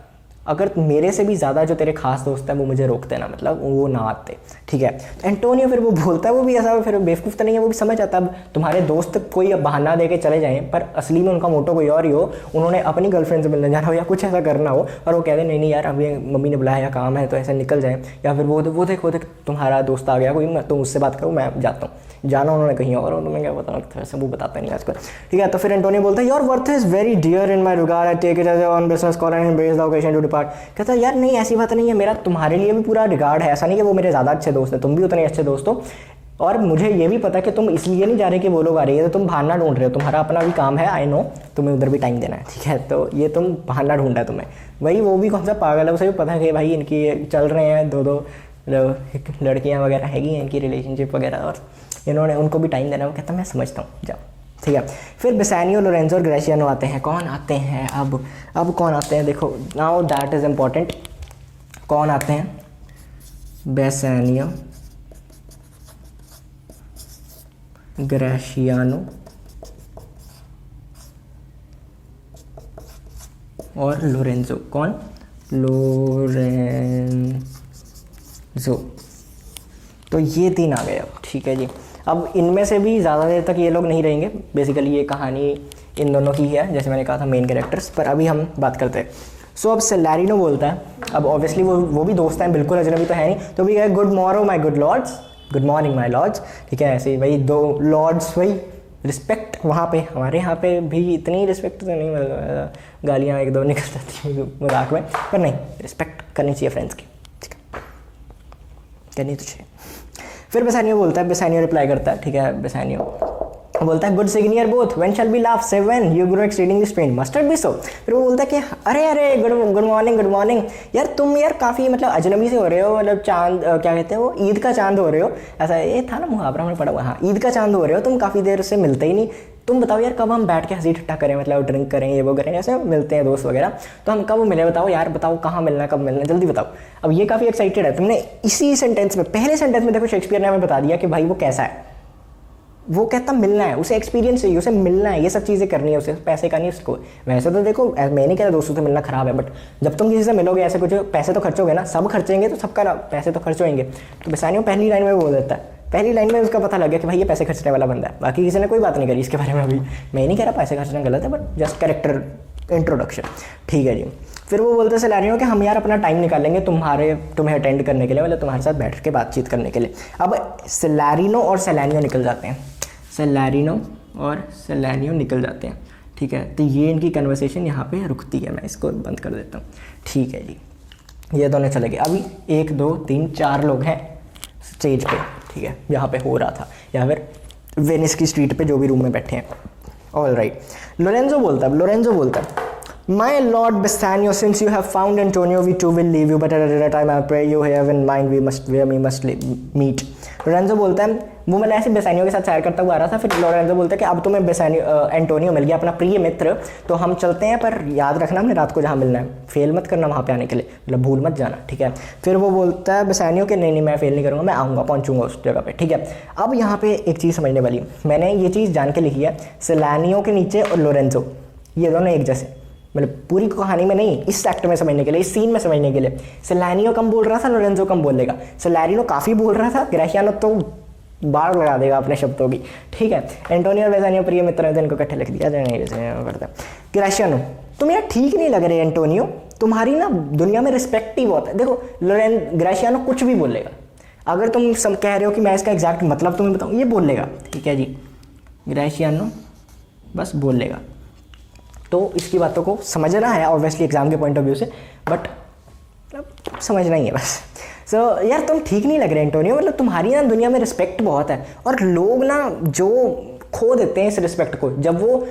अगर मेरे से भी ज़्यादा जो तेरे खास दोस्त हैं वो मुझे रोकते ना, मतलब वो ना आते, ठीक है। एंटोनियो फिर वो बोलता है, वो भी ऐसा फिर बेवकूफ़ तो नहीं है, वो भी समझ आता है अब तुम्हारे दोस्त कोई बहाना दे के चले जाएं पर असली में उनका मोटो कोई और ही हो, उन्होंने अपनी गर्लफ्रेंड से मिलने जाना हो या कुछ ऐसा करना हो, और वो कहते नहीं यार अभी मम्मी ने बुलाया या काम है तो ऐसे निकल जाए, या फिर वो देख तुम्हारा दोस्त आ गया कोई, मैं तुम उससे बात करो, मैं जाता हूँ, जाना उन्होंने कहीं और तुम्हें क्या बताऊँ, वैसे वो बताता नहीं आजकल, ठीक है। तो फिर एंटोनियो बोलता है your worth is very dear in my regard, I take it as on business call and embrace the occasion to depart. कहता है यार नहीं ऐसी बात नहीं है, मेरा तुम्हारे लिए भी पूरा रिगार्ड है, ऐसा नहीं कि वो मेरे ज़्यादा अच्छे दोस्त हैं, तुम भी उतने अच्छे दोस्त हो, और मुझे ये भी पता है कि तुम इसलिए नहीं जा रहे कि वो लोग आ रही है, तो तुम बहाना ढूंढ रहे हो, तुम्हारा अपना भी काम है, आई नो, तुम्हें उधर भी टाइम देना है, ठीक है। तो ये तुम बहाना ढूंढा है तुम्हें, वही वो भी कौन सा पागल है, उसे भी पता है कि भाई इनकी चल रहे हैं दो लड़कियां वगैरह हैगी हैं, इनकी रिलेशनशिप वगैरह, और इन्होंने उनको भी टाइम देना। वो कहता मैं समझता हूँ, जाओ ठीक है। फिर बेसानियो, लोरेंजो और ग्रेशियानो आते हैं। कौन आते हैं अब कौन आते हैं, देखो नाउ दैट इज़ इम्पॉर्टेंट। कौन आते हैं? बेसानियो, ग्रेशियानो और लोरेंजो। कौन? लोरेंजो। तो ये 3 आ गए अब, ठीक है जी। अब इनमें से भी ज़्यादा देर तक ये लोग नहीं रहेंगे, बेसिकली ये कहानी इन दोनों की है, जैसे मैंने कहा था मेन कैरेक्टर्स। पर अभी हम बात करते हैं। सो अब सेलेरिनो बोलता है, अब ऑब्वियसली वो भी दोस्त हैं, बिल्कुल अजनबी तो है नहीं, तो भी कहे good morning my good lords, good morning my lords, ठीक है। ऐसे ही भाई 2 लॉर्ड्स, वही रिस्पेक्ट। वहाँ पे हमारे यहाँ पे भी इतनी रिस्पेक्ट तो नहीं, गालियाँ 1-2 निकल जाती हैं मजाक में, पर नहीं, रिस्पेक्ट करनी चाहिए फ्रेंड्स की, ठीक है, करनी तो चाहिए। फिर बेसानियो बोलता है, बेसानियो रिप्लाई करता है, ठीक है। बेसानियो बोलता है good signior both, when shall be laugh, say when you grow exceeding this pain, must it be so. फिर वो बोलता है कि अरे गुड मॉर्निंग यार, तुम यार काफ़ी मतलब अजनबी से हो रहे हो, मतलब चांद क्या कहते हैं वो, ईद का चांद हो रहे हो, ऐसा ये था ना मुहावरा हमने पढ़ा हुआ, हाँ ईद का चांद हो रहे हो तुम, काफ़ी देर से मिलते ही नहीं। तुम बताओ यार कब हम बैठ के हंसी ठट्टा करें, मतलब ड्रिंक करें, ये वो करें, ऐसे मिलते हैं दोस्त वगैरह, तो हम कब मिले, बताओ यार, बताओ कहाँ मिलना है, कब मिलना है, जल्दी बताओ। अब ये काफ़ी एक्साइटेड है। तुमने इसी सेंटेंस में, पहले सेंटेंस में देखो शेक्सपियर ने हमें बता दिया कि भाई वो कैसा है। वो कहता मिलना है, उसे एक्सपीरियंस चाहिए, उसे मिलना है, ये सब चीज़ें करनी है उसे, पैसे का नहीं उसको। वैसे तो देखो मैं नहीं कह रहा दोस्तों से मिलना खराब है, बट जब तुम किसी से मिलोगे ऐसे कुछ पैसे तो खर्चोगे ना, सब खर्चेंगे तो सबका पैसे तो खर्च होंगे। तो बेसानियो पहली लाइन में बोल देता है, पहली लाइन में उसका पता लग गया कि भाई ये पैसे खर्चने वाला बंदा है। बाकी किसी ने कोई बात नहीं करी इसके बारे में, अभी मैं नहीं कह रहा पैसे खर्चना गलत है, बट जस्ट कैरेक्टर इंट्रोडक्शन, ठीक है जी। फिर वो बोलते सेलेरिनो कि हम यार अपना टाइम निकालेंगे तुम्हें अटेंड करने के लिए, मतलब तुम्हारे साथ बैठ के बातचीत करने के लिए। अब सेलेरिनो और सेलेनियो निकल जाते हैं, सेलेरिनो और सेलेनियो निकल जाते हैं, ठीक है। तो ये इनकी कन्वर्सेशन यहाँ पे रुकती है, मैं इसको बंद कर देता हूँ, ठीक है जी। ये दोनों चले गए। अभी 1 2 3 4 लोग हैं स्टेज पे, ठीक है, यहाँ पे हो रहा था, या फिर वेनिस की स्ट्रीट पे जो भी रूम में बैठे हैं। ऑल राइट, लोरेंजो बोलता है My Lord Bassanio, since you have found Antonio, we too will leave you, but at a time I pray you have in mind where we must meet. Lorenzo बोलता है, वो मतलब ऐसे बेसानियो के साथ सैर करता हुआ आ रहा था। फिर लोरेंजो बोलता है कि अब तुम्हें एंटोनियो मिल गया, अपना प्रिय मित्र, तो हम चलते हैं, पर याद रखना हमने रात को जहाँ मिलना है, फेल मत करना वहाँ पे आने के लिए, मतलब भूल मत जाना, ठीक है। फिर वो बोलता है बेसानियो कि नहीं मैं फेल नहीं करूँगा, मैं आऊँगा, पहुँचूँगा उस जगह पे, ठीक है। अब यहाँ पे एक चीज़ समझने वाली, मैंने ये चीज़ जान के लिखी है, सेलेनियो के नीचे और लोरेंजो ये दोनों एक जैसे, मतलब पूरी कहानी में नहीं, इस एक्ट में समझने के लिए, इस सीन में समझने के लिए। सेलेनियो कम बोल रहा था, लोरेंजो कम बोलेगा। सेलेरिनो काफ़ी बोल रहा था, ग्रेशियानो तो बाढ़ लगा देगा अपने शब्दों की, ठीक है। एंटोनियो और बेसानियो प्रिय मित्र हैं, तो इनको इकट्ठे लिख दिया नहीं करता। ग्रेशियानो, तुम यार ठीक नहीं लग रहे एंटोनियो, तुम्हारी ना दुनिया में रिस्पेक्ट ही बहुत है। देखो ग्रेशियानो कुछ भी बोलेगा, अगर तुम कह रहे हो कि मैं इसका एग्जैक्ट मतलब तुम्हें बताऊँ, ये बोलेगा, ठीक है जी। ग्रेशियानो बस बोलेगा, तो इसकी बातों को समझना है ऑब्वियसली एग्जाम के पॉइंट ऑफ व्यू से, बट मतलब समझना ही है बस। सो यार तुम ठीक नहीं लग रहे एंटोनियो, मतलब तुम्हारी ना दुनिया में रिस्पेक्ट बहुत है, और लोग ना जो खो देते हैं इस रिस्पेक्ट को, जब वो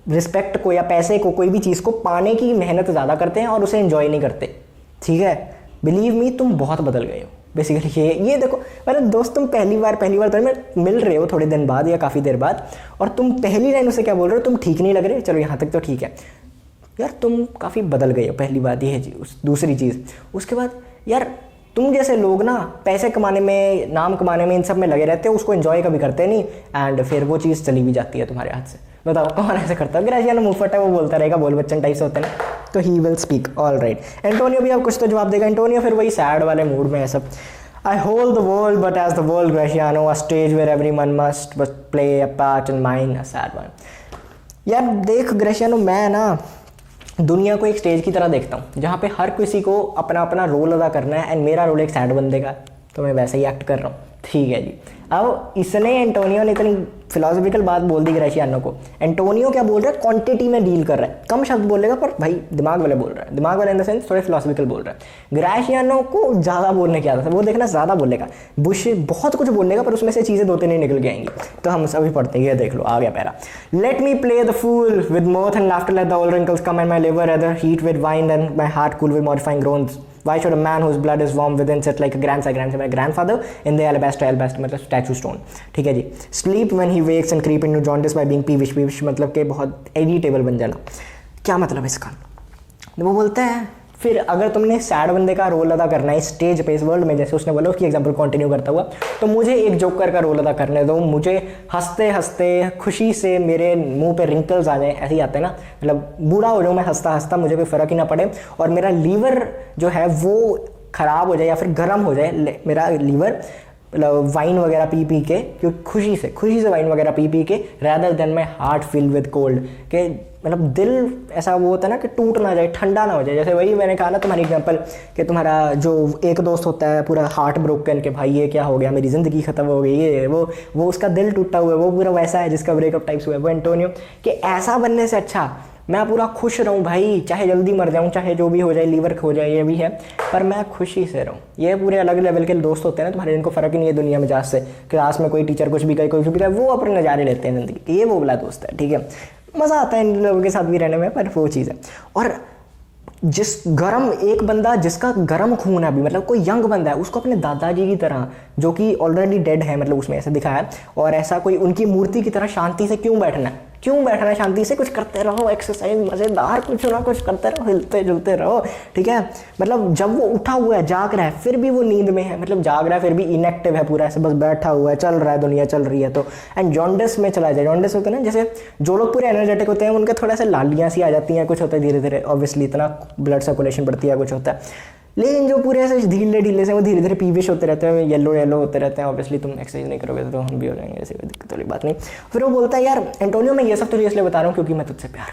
रिस्पेक्ट को या पैसे को, कोई भी चीज़ को पाने की मेहनत ज़्यादा करते हैं और उसे एंजॉय नहीं करते, ठीक है। बिलीव मी, तुम बहुत बदल गए हो बेसिकली। ये देखो, मतलब दोस्त तुम पहली बार तुम्हें मिल रहे हो थोड़े दिन बाद या काफ़ी देर बाद, और तुम पहली लाइन उसे क्या बोल रहे हो, तुम ठीक नहीं लग रहे। चलो यहाँ तक तो ठीक है यार, तुम काफ़ी बदल गए हो, पहली बात ये है। दूसरी चीज़, उसके बाद यार तुम जैसे लोग ना पैसे कमाने में, नाम कमाने में, इन सब में लगे रहते हो, उसको एंजॉय कभी करते नहीं, एंड फिर वो चीज़ चली भी जाती है तुम्हारे हाथ से। बताओ कौन ऐसे करता है? ग्रेशियानो मुंह फटा है, वो बोलता रहेगा, बोल बच्चन टाइप से होते हैं, तो he will speak. All right, Antonio भी अब कुछ तो जवाब देगा। एंटोनियो फिर वही सैड वाले मूड में है सब। I hold the world, but as the world, Graciano, a stage where everyone must play a part, and mine a sad one. यार देख ग्रेशियानो, मैं ना दुनिया को एक स्टेज की तरह देखता हूँ, जहाँ पे हर किसी को अपना अपना रोल अदा करना है, एंड मेरा रोल एक सैड बंदे का, तो मैं वैसे ही एक्ट कर रहा हूँ, ठीक है जी। अब इसने, एंटोनियो ने इतनी फिलोसफिकल बात बोल दी ग्रेशियानो को। एंटोनियो क्या बोल रहा है, क्वांटिटी में डील कर रहा है, कम शब्द बोलेगा पर भाई दिमाग वाले बोल रहा है, दिमाग वाले इन द सेंस थोड़े फिलोसफिकल बोल रहा है। ग्रेशियानो को ज़्यादा बोलने की आदत है, वो देखना ज़्यादा बोलेगा, बुश बहुत कुछ बोलेगा, पर उसमें से चीज़ें 2-3 निकल के आएंगी। तो हम सभी पढ़ते हैं, ये देख लो आ गया para. Let me play the fool with mirth and laughter, let the old wrinkles come and my liver rather heat with wine than my heart cool with mortifying groans. Why should a man whose blood is warm within sit like grandfather in the alabaster मतलब statue stone, ठीक है जी। Sleep when he wakes and creep into jaundice by being peevish मतलब कि बहुत irritable बन जाना। क्या मतलब इसका? वो बोलता है फिर अगर तुमने सैड बंदे का रोल अदा करना है स्टेज पे इस वर्ल्ड में, जैसे उसने बोला उसकी एग्जांपल कंटिन्यू करता हुआ, तो मुझे एक जोकर का रोल अदा करने दो, मुझे हंसते हंसते खुशी से मेरे मुंह पे रिंकल्स आ जाए, ऐसे ही आते हैं ना, मतलब बूढ़ा हो जाऊँ मैं हंसता हंसता, मुझे कोई फ़र्क ही ना पड़े, और मेरा लीवर जो है वो ख़राब हो जाए या फिर गर्म हो जाए मेरा लीवर, मतलब वाइन वगैरह पी के, क्योंकि खुशी से वाइन वगैरह पी के, rather than my heart fill with cold, के मतलब दिल ऐसा वो होता है ना कि टूट ना जाए, ठंडा ना हो जाए। जैसे वही मैंने कहा ना तुम्हारी एग्जांपल कि तुम्हारा जो एक दोस्त होता है पूरा हार्ट ब्रोकन के भाई ये क्या हो गया, मेरी ज़िंदगी ख़त्म हो गई, ये वो उसका दिल टूटा हुआ है, वो पूरा वैसा है जिसका ब्रेकअप टाइप्स हुआ है वो एंटोनियो, कि ऐसा बनने से अच्छा मैं पूरा खुश रहूँ भाई, चाहे जल्दी मर जाऊँ, चाहे जो भी हो जाए, लीवर हो जाए, ये भी है, पर मैं खुशी से रहूँ। ये पूरे अलग लेवल के दोस्त होते हैं ना तुम्हारे, जिनको फ़र्क ही नहीं है दुनिया में जहाँ से, क्लास में कोई टीचर कुछ भी कहे, कोई भी कहे, वो अपने नज़ारे लेते हैं ज़िंदगी के, ये वो वाला दोस्त है, ठीक है। मज़ा आता है इन लोगों के साथ भी रहने में, पर वो चीज़ है। और जिस गरम एक बंदा जिसका गरम खून है अभी, मतलब कोई यंग बंदा है, उसको अपने दादाजी की तरह, जो कि ऑलरेडी डेड है, मतलब उसमें ऐसा दिखाया है, और ऐसा कोई उनकी मूर्ति की तरह शांति से क्यों बैठना है, शांति से कुछ करते रहो, एक्सरसाइज मज़ेदार कुछ ना कुछ करते रहो, हिलते जुलते रहो, ठीक है। मतलब जब वो उठा हुआ है, जाग रहा है, फिर भी वो नींद में है, मतलब जाग रहा है फिर भी इनएक्टिव है पूरा, ऐसे बस बैठा हुआ है, चल रहा है, दुनिया चल रही है। तो एंड जॉन्डिस में चला जाए, जॉन्डिस होता है ना, जैसे जो लोग पूरे एनर्जेटिक होते हैं उनके थोड़ा सा लालियाँ सी आ जाती हैं, कुछ होता है धीरे धीरे, ऑब्वियसली इतना ब्लड सर्कुलेशन बढ़ती है, कुछ होता है, लेकिन जो पूरे ऐसे ढीले से वो धीरे धीरे पीविश होते रहते हैं, येलो होते रहते हैं। ऑब्वियसली तुम एक्सरसाइज नहीं करोगे तो हम भी हो जाएंगे, ऐसी कोई दिक्कत वाली बात नहीं। फिर वो बोलता है यार एंटोनियो मैं ये सब तुझे इसलिए बता रहा हूँ क्योंकि मैं तुझसे प्यार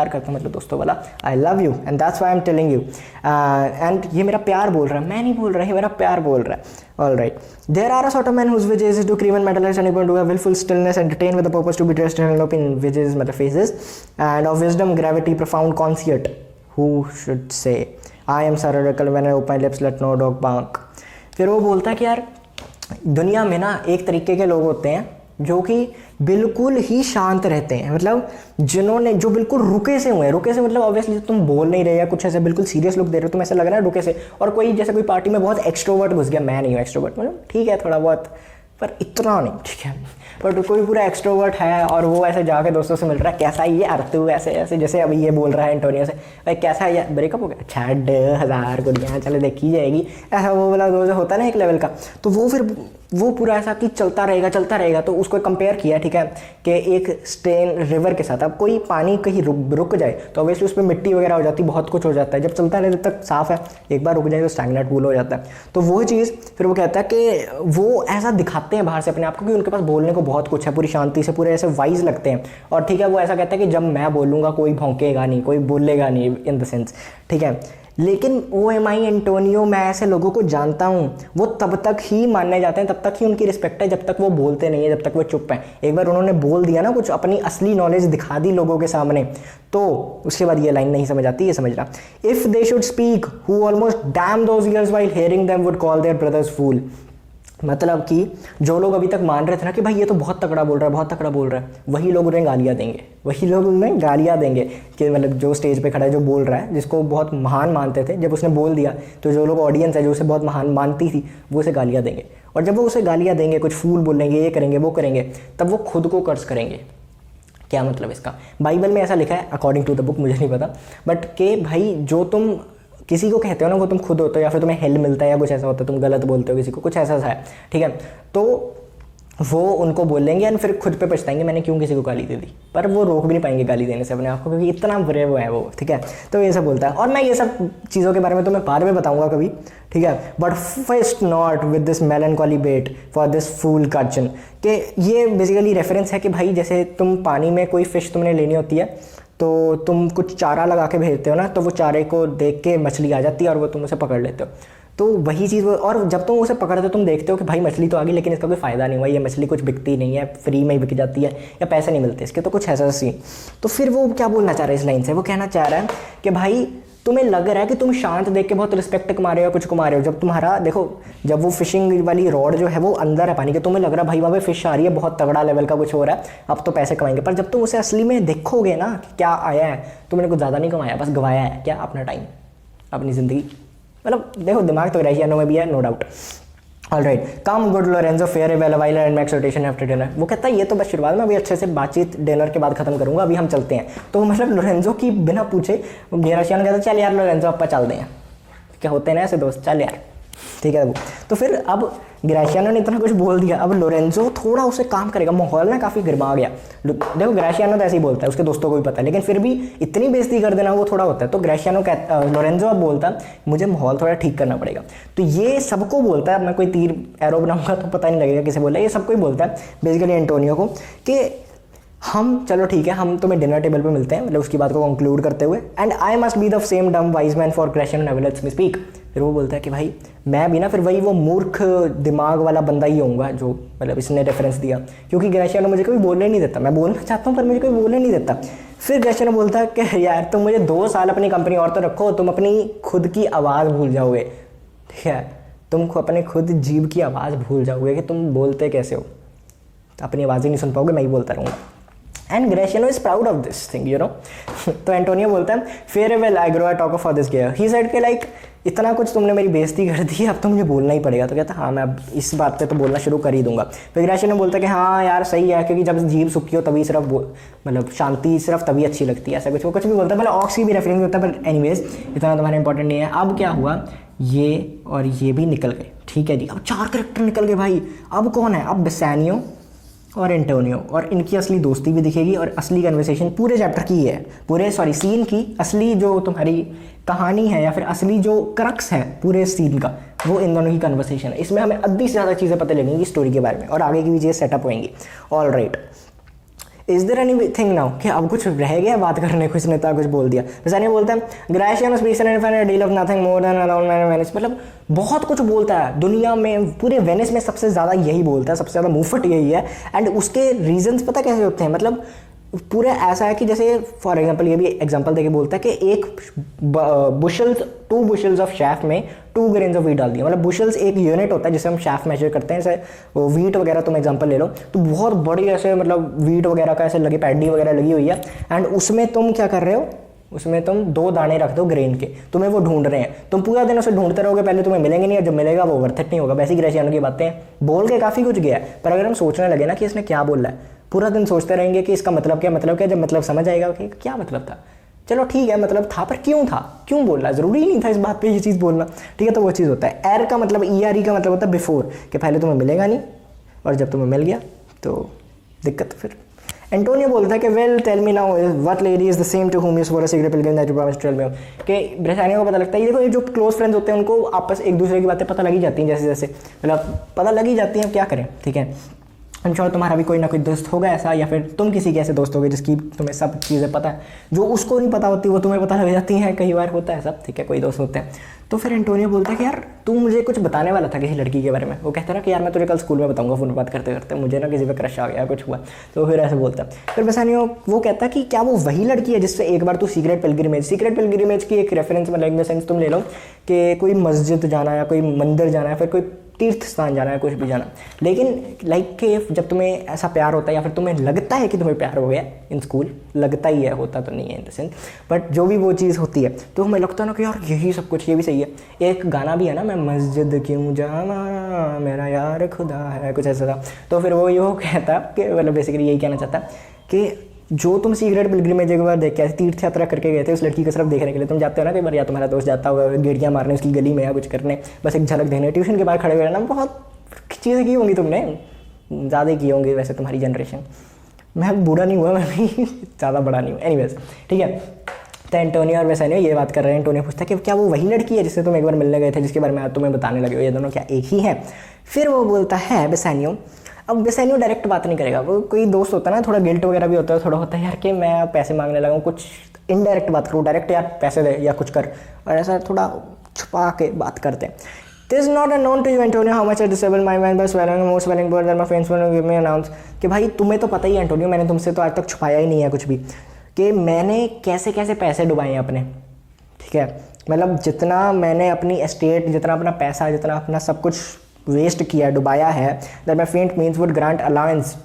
करता हूँ, मतलब दोस्तों वाला, I love you and that's why I am telling you, and ये मेरा प्यार बोल रहा है, मैं नहीं बोल रहा, ये मेरा प्यार बोल रहा है। All right, there are a sort of man whose visages is to cream and metalise and to have wilful stillness and detain with the purpose to be dressed in open visages मतलब faces and of wisdom gravity profound conceit who should say I am circle when I open lips let no dog bark. फिर वो बोलता है कि यार दुनिया में ना एक तरीके के लोग होते हैं जो कि बिल्कुल ही शांत रहते हैं, मतलब जिन्होंने जो बिल्कुल रुके से मतलब ऑब्वियसली तुम बोल नहीं रहे या कुछ ऐसे बिल्कुल सीरियस लुक दे रहे हो, तुम ऐसा लग रहा है रुके से, और कोई जैसे कोई पार्टी में बहुत एक्सट्रोवर्ट घुस गया, मैं नहीं हूँ एक्सट्रोवर्ट, मतलब ठीक है थोड़ा बहुत पर इतना नहीं, ठीक है, बट कोई पूरा एक्सट्रोवर्ट है और वो ऐसे जाके दोस्तों से मिल रहा है, कैसा है ये अर्तु, ऐसे जैसे अभी ये बोल रहा है एंटोनियो से, भाई कैसा है यार, ब्रेकअप हो गया, 6,000 कुड़ियाँ चले देखी जाएगी, ऐसा वो वाला दोस्त होता है ना एक लेवल का। तो वो फिर वो पूरा ऐसा कि चलता रहेगा, तो उसको कंपेयर किया, ठीक है, कि एक स्टेन रिवर के साथ। अब कोई पानी कहीं रुक जाए तो ऑब्वियसली उस पर मिट्टी वगैरह हो जाती है, बहुत कुछ हो जाता है, जब चलता रहे जब तक साफ है, एक बार रुक जाए तो स्टैग्नेंट पूल हो जाता है। तो वो चीज़ फिर वो कहता है कि वो ऐसा दिखाते हैं बाहर से अपने आप को कि उनके पास बोलने को बहुत कुछ है, पूरी शांति से, पूरे ऐसे वाइज लगते हैं, और ठीक है वो ऐसा कहता है कि जब मैं बोलूँगा कोई भौंकेगा नहीं, कोई बोलेगा नहीं, इन द सेंस, ठीक है। लेकिन OMI एंटोनियो, मैं ऐसे लोगों को जानता हूँ, वो तब तक ही माने जाते हैं, तब तक ही उनकी रिस्पेक्ट है जब तक वो बोलते नहीं है, जब तक वो चुप हैं। एक बार उन्होंने बोल दिया ना कुछ, अपनी असली नॉलेज दिखा दी लोगों के सामने, तो उसके बाद ये लाइन नहीं समझ आती, ये समझ रहा। If they should speak who almost damn those ears while hearing them would call their brothers fool. मतलब कि जो लोग अभी तक मान रहे थे ना कि भाई ये तो बहुत तगड़ा बोल रहा है, वही लोग उन्हें गालियाँ देंगे, कि मतलब जो स्टेज पे खड़ा है, जो बोल रहा है, जिसको बहुत महान मानते थे, जब उसने बोल दिया तो जो लोग ऑडियंस है जो उसे बहुत महान मानती थी वो उसे गालियाँ देंगे, और जब वो उसे गालियाँ देंगे, कुछ फूल बोलेंगे, ये करेंगे वो करेंगे, तब वो खुद को कर्ज करेंगे। क्या मतलब इसका? बाइबल में ऐसा लिखा है अकॉर्डिंग टू द बुक, मुझे नहीं पता, बट कि भाई जो तुम किसी को कहते हो ना वो तुम खुद होते हो, या फिर तुम्हें हेल मिलता है या कुछ ऐसा होता है, तुम गलत बोलते हो किसी को, कुछ ऐसा है, ठीक है, तो वो उनको बोलेंगे और फिर खुद पे पछताएंगे मैंने क्यों किसी को गाली दे दी, पर वो रोक भी नहीं पाएंगे गाली देने से अपने आप को, क्योंकि इतना बुरे वो है वो, ठीक है। तो ये सब बोलता है, और मैं ये सब चीज़ों के बारे में तुम्हें बाद में बताऊंगा कभी, ठीक है। But fish not with this melancholy bait for this fool gudgeon, कि ये बेसिकली रेफरेंस है कि भाई जैसे तुम पानी में कोई फिश तुमने लेनी होती है, तो तुम कुछ चारा लगा के भेजते हो ना, तो वो चारे को देख के मछली आ जाती है और वो तुम उसे पकड़ लेते हो, तो वही चीज़। और जब तुम उसे पकड़ते हो तुम देखते हो कि भाई मछली तो आ गई, लेकिन इसका कोई फ़ायदा नहीं हुआ, ये मछली कुछ बिकती नहीं है, फ्री में ही बिक जाती है या पैसे नहीं मिलते इसके, तो कुछ ऐसा सीन। तो फिर वो क्या बोलना चाह रहा है इस लाइन से? वो कहना चाह रहा है कि भाई तुम्हें लग रहा है कि तुम शांत देख के बहुत रिस्पेक्ट कमा रहे हो, कुछ कमा रहे हो, जब तुम्हारा देखो, जब वो फिशिंग वाली रॉड जो है वो अंदर है पानी के, तुम्हें लग रहा है भाई वहाँ पे फिश आ रही है, बहुत तगड़ा लेवल का कुछ हो रहा है, अब तो पैसे कमाएंगे, पर जब तुम उसे असली में देखोगे ना क्या आया है, तुमने कुछ ज़्यादा नहीं कमाया, बस गवाया है क्या? अपना टाइम, अपनी ज़िंदगी, मतलब देखो दिमाग तो ग्रेशियानो में भी है, no doubt. Alright, come good Lorenzo fare well while and max rotation after dinner. वो कहता है ये तो बस शुरुआत में, अभी अच्छे से बातचीत डिनर के बाद खत्म करूंगा, अभी हम चलते हैं। तो मतलब लोरेंजो की बिना पूछे ग्रेशियानो कहता है चल यार लोरेंजो अपन चलते हैं, क्या होते हैं ना ऐसे दोस्त, चल यार ठीक है। तो फिर अब ग्रेशियानो ने इतना कुछ बोल दिया, अब लोरेंजो थोड़ा उसे काम करेगा, माहौल ना काफ़ी गर्मा गया। देखो ग्रेशियानो तो ऐसे ही बोलता है, उसके दोस्तों को भी पता है, लेकिन फिर भी इतनी बेइज्जती कर देना वो थोड़ा होता है। तो ग्रेशियानो लोरेंजो अब बोलता है मुझे माहौल थोड़ा ठीक करना पड़ेगा। तो ये सबको बोलता है, मैं कोई तीर एरो बनाऊंगा तो पता नहीं लगेगा किसे बोला, ये सबको ही बोलता है बेसिकली एंटोनियो को, कि हम चलो ठीक है हम तुम्हें डिनर टेबल पे मिलते हैं, मतलब उसकी बात को कंक्लूड करते हुए, and I must be the same dumb wise man for Gratiano never let's me speak. फिर वो बोलता है कि भाई मैं भी ना फिर वही वो मूर्ख दिमाग वाला बंदा ही होऊंगा जो मतलब इसने रेफरेंस दिया, क्योंकि ग्रेशियानो मुझे कभी बोलने नहीं देता, मैं बोलना चाहता हूँ पर मुझे कभी बोलने नहीं देता। फिर ग्रेशियानो बोलता है कि यार तुम मुझे 2 साल अपनी कंपनी और तो रखो, तुम अपनी खुद की आवाज़ भूल जाओगे, ठीक है, तुम अपने खुद जीभ की आवाज़ भूल जाओगे कि तुम बोलते कैसे हो, अपनी आवाज़ ही नहीं सुन पाओगे, मैं ही बोलता रहूँगा। And Gratiano is proud of this thing you know. तो एंटोनियो बोलता है farewell I grow I talk for this gear, he said के लाइक इतना कुछ तुमने मेरी बेइज्जती कर दी, अब तो मुझे बोलना ही पड़ेगा। तो कहता हाँ मैं अब इस बात पे तो बोलना शुरू कर ही दूंगा। फिर ग्रेशियानो बोलता है कि हाँ यार सही है, क्योंकि जब जीभ सूखी हो तभी सिर्फ मतलब शांति सिर्फ तभी अच्छी लगती है, ऐसा कुछ वो कुछ भी बोलता है, मतलब ऑक्स की भी रेफरेंस होता है, पर एनीवेज इतना तुम्हारा इंपॉर्टेंट नहीं है। अब क्या हुआ, ये और ये भी निकल गए, ठीक है जी, अब 4 कैरेक्टर निकल गए भाई। अब कौन है, अब बेसानियो और एंटोनियो, और इनकी असली दोस्ती भी दिखेगी और असली कन्वर्सेशन पूरे चैप्टर की है, पूरे सीन की असली जो तुम्हारी कहानी है या फिर असली जो क्रक्स है पूरे सीन का, वो इन दोनों की कन्वर्सेशन है। इसमें हमें अद्धी से ज़्यादा चीज़ें पता लगेंगी स्टोरी के बारे में और आगे की भी चीज़ें सेटअप होंगी। All right, is there anything now कि अब कुछ रह गया बात करने को, इसने कुछ बोल दिया। बेसानियो बोलता है Gratiano speaks and deal of nothing more than around Venice, मतलब बहुत कुछ बोलता है दुनिया में, पूरे वेनिस में सबसे ज़्यादा यही बोलता है, सबसे ज़्यादा मुंहफट यही है। एंड उसके रीजंस पता कैसे होते हैं, मतलब पूरे ऐसा है कि जैसे फॉर एग्जांपल ये भी एग्जांपल देके बोलता है कि एक बुशल्स 2 बुशल्स ऑफ शैफ में 2 ग्रेन्स ऑफ वीट डाल दिया, मतलब बुशल्स एक यूनिट होता है जिसे हम शैफ मेजर करते हैं। जैसे वीट वगैरह तुम एग्जांपल ले लो तो बहुत बड़ी ऐसे मतलब वीट वगैरह का ऐसे लगी पैडी वगैरह लगी हुई है, एंड उसमें तुम क्या कर रहे हो, उसमें तुम 2 दाने रख दो ग्रेन के, तुम्हें वो ढूंढ रहे हैं, तुम पूरा दिन उसे ढूंढते रहोगे, पहले तुम्हें मिलेंगे नहीं और जब मिलेगा वो वर्थ इट नहीं होगा। वैसे ही ग्रेशियानो की बातें बोल के काफ़ी कुछ गया है, पर अगर हम सोचने लगे ना कि इसने क्या बोला है, पूरा दिन सोचते रहेंगे कि इसका मतलब क्या, जब मतलब समझ आएगा कि क्या मतलब था, चलो ठीक है मतलब था पर क्यों था, क्यों बोलना, ज़रूरी नहीं था इस बात पे ये चीज़ बोलना, ठीक है। तो वो चीज़ होता है। एर का मतलब ERE का मतलब होता है बिफोर, कि पहले तुम्हें मिलेगा नहीं और जब तुम्हें मिल गया तो दिक्कत। फिर एंटोनियो बोलता है कि well tell me now what lady is the same to whom you swore a secret pilgrim that you promised to tell me, कि ब्रेसानियो को पता लगता है। ये देखो ये जो क्लोज फ्रेंड्स होते हैं उनको आपस एक दूसरे की बातें पता लगी जाती हैं, जैसे जैसे मतलब पता लगी जाती हैं, क्या करें, ठीक है। इंश्योर तुम्हारा भी कोई ना कोई दोस्त होगा ऐसा, या फिर तुम किसी के ऐसे दोस्त होगे जिसकी तुम्हें सब चीज़ें पता है, जो उसको नहीं पता होती वो तुम्हें पता लग जाती हैं, कई बार होता है सब, ठीक है, कोई दोस्त होते हैं। तो फिर एंटोनियो बोलता है कि यार तू मुझे कुछ बताने वाला था किसी लड़की के बारे में। वो कहता है ना कि यार मैं तुझे कल स्कूल में बताऊंगा, फोन पर बात करते करते मुझे ना किसी पे क्रश आ गया, कुछ हुआ। तो फिर ऐसे बोलता है। फिर बेसानियो वो कहता है कि क्या वो वही लड़की है जिससे एक बार तू सीक्रेट पिलग्रिमेज की एक रेफरेंस मतलब इन द सेंस तुम ले लो कि कोई मस्जिद जाना या कोई मंदिर जाना या फिर कोई तीर्थ स्थान जाना है, कुछ भी जाना, लेकिन लाइक कि जब तुम्हें ऐसा प्यार होता है या फिर तुम्हें लगता है कि तुम्हें प्यार हो गया इन स्कूल, लगता ही है, होता तो नहीं है इन द सेंस, बट जो भी वो चीज़ होती है तो हमें लगता है ना कि यार यही सब कुछ, ये भी सही है। एक गाना भी है ना, मैं मस्जिद क्यों जाना मेरा यार खुदा है, कुछ ऐसा था। तो फिर वो यो कहता कि मतलब बेसिकली यही कहना चाहता कि जो तुम सीक्रेट पिलग्रिमेज एक बार देख के ऐसे तीर्थ यात्रा करके गए थे उस लड़की को सिर्फ देखने के लिए, तुम जाते हो ना कई बार, या तुम्हारा दोस्त जाता होगा गेड़ियाँ मारने उसकी गली में या कुछ करने, बस एक झलक देने, ट्यूशन के बाहर खड़े हुए रहना, बहुत चीज़ें की होंगी तुमने, ज़्यादा की होंगी वैसे तुम्हारी जनरेशन। मैं बूढ़ा नहीं हुआ, मैं भी ज़्यादा बड़ा नहीं हूँ, एनीवेज ठीक है। तो एंटोनियो और बेसानियो ये बात कर रहे हैं। एंटोनियो पूछता है कि क्या वो वही लड़की है जिससे तुम एक बार मिलने गए थे, जिसके बारे में तुम्हें बताने लगे हो, ये दोनों क्या एक ही है? फिर वो बोलता है बेसानियो, अब बेसानियो डायरेक्ट बात नहीं करेगा, वो कोई दोस्त होता है ना, थोड़ा गिल्ट वगैरह भी होता है, थोड़ा होता है यार कि मैं पैसे मांगने लगा हूँ, कुछ इनडायरेक्ट बात करूँ, डायरेक्ट यार पैसे दे या कुछ कर, और ऐसा थोड़ा छुपा के बात करते हैं। This is not unknown to you, Antonio, how much I disable my mind by swallowing more swelling bird than my friends will give me announce, कि भाई तुम्हें तो पता ही है एंटोनियो, मैंने तुमसे तो आज तक छुपाया ही नहीं है कुछ भी, कि मैंने कैसे कैसे पैसे डुबाए हैं अपने, ठीक है, मतलब जितना मैंने अपनी एस्टेट, जितना अपना पैसा, जितना अपना सब कुछ वेस्ट किया, डुबाया है, दैट माई फेंट मीन्स वुड ग्रांट अलाउंस,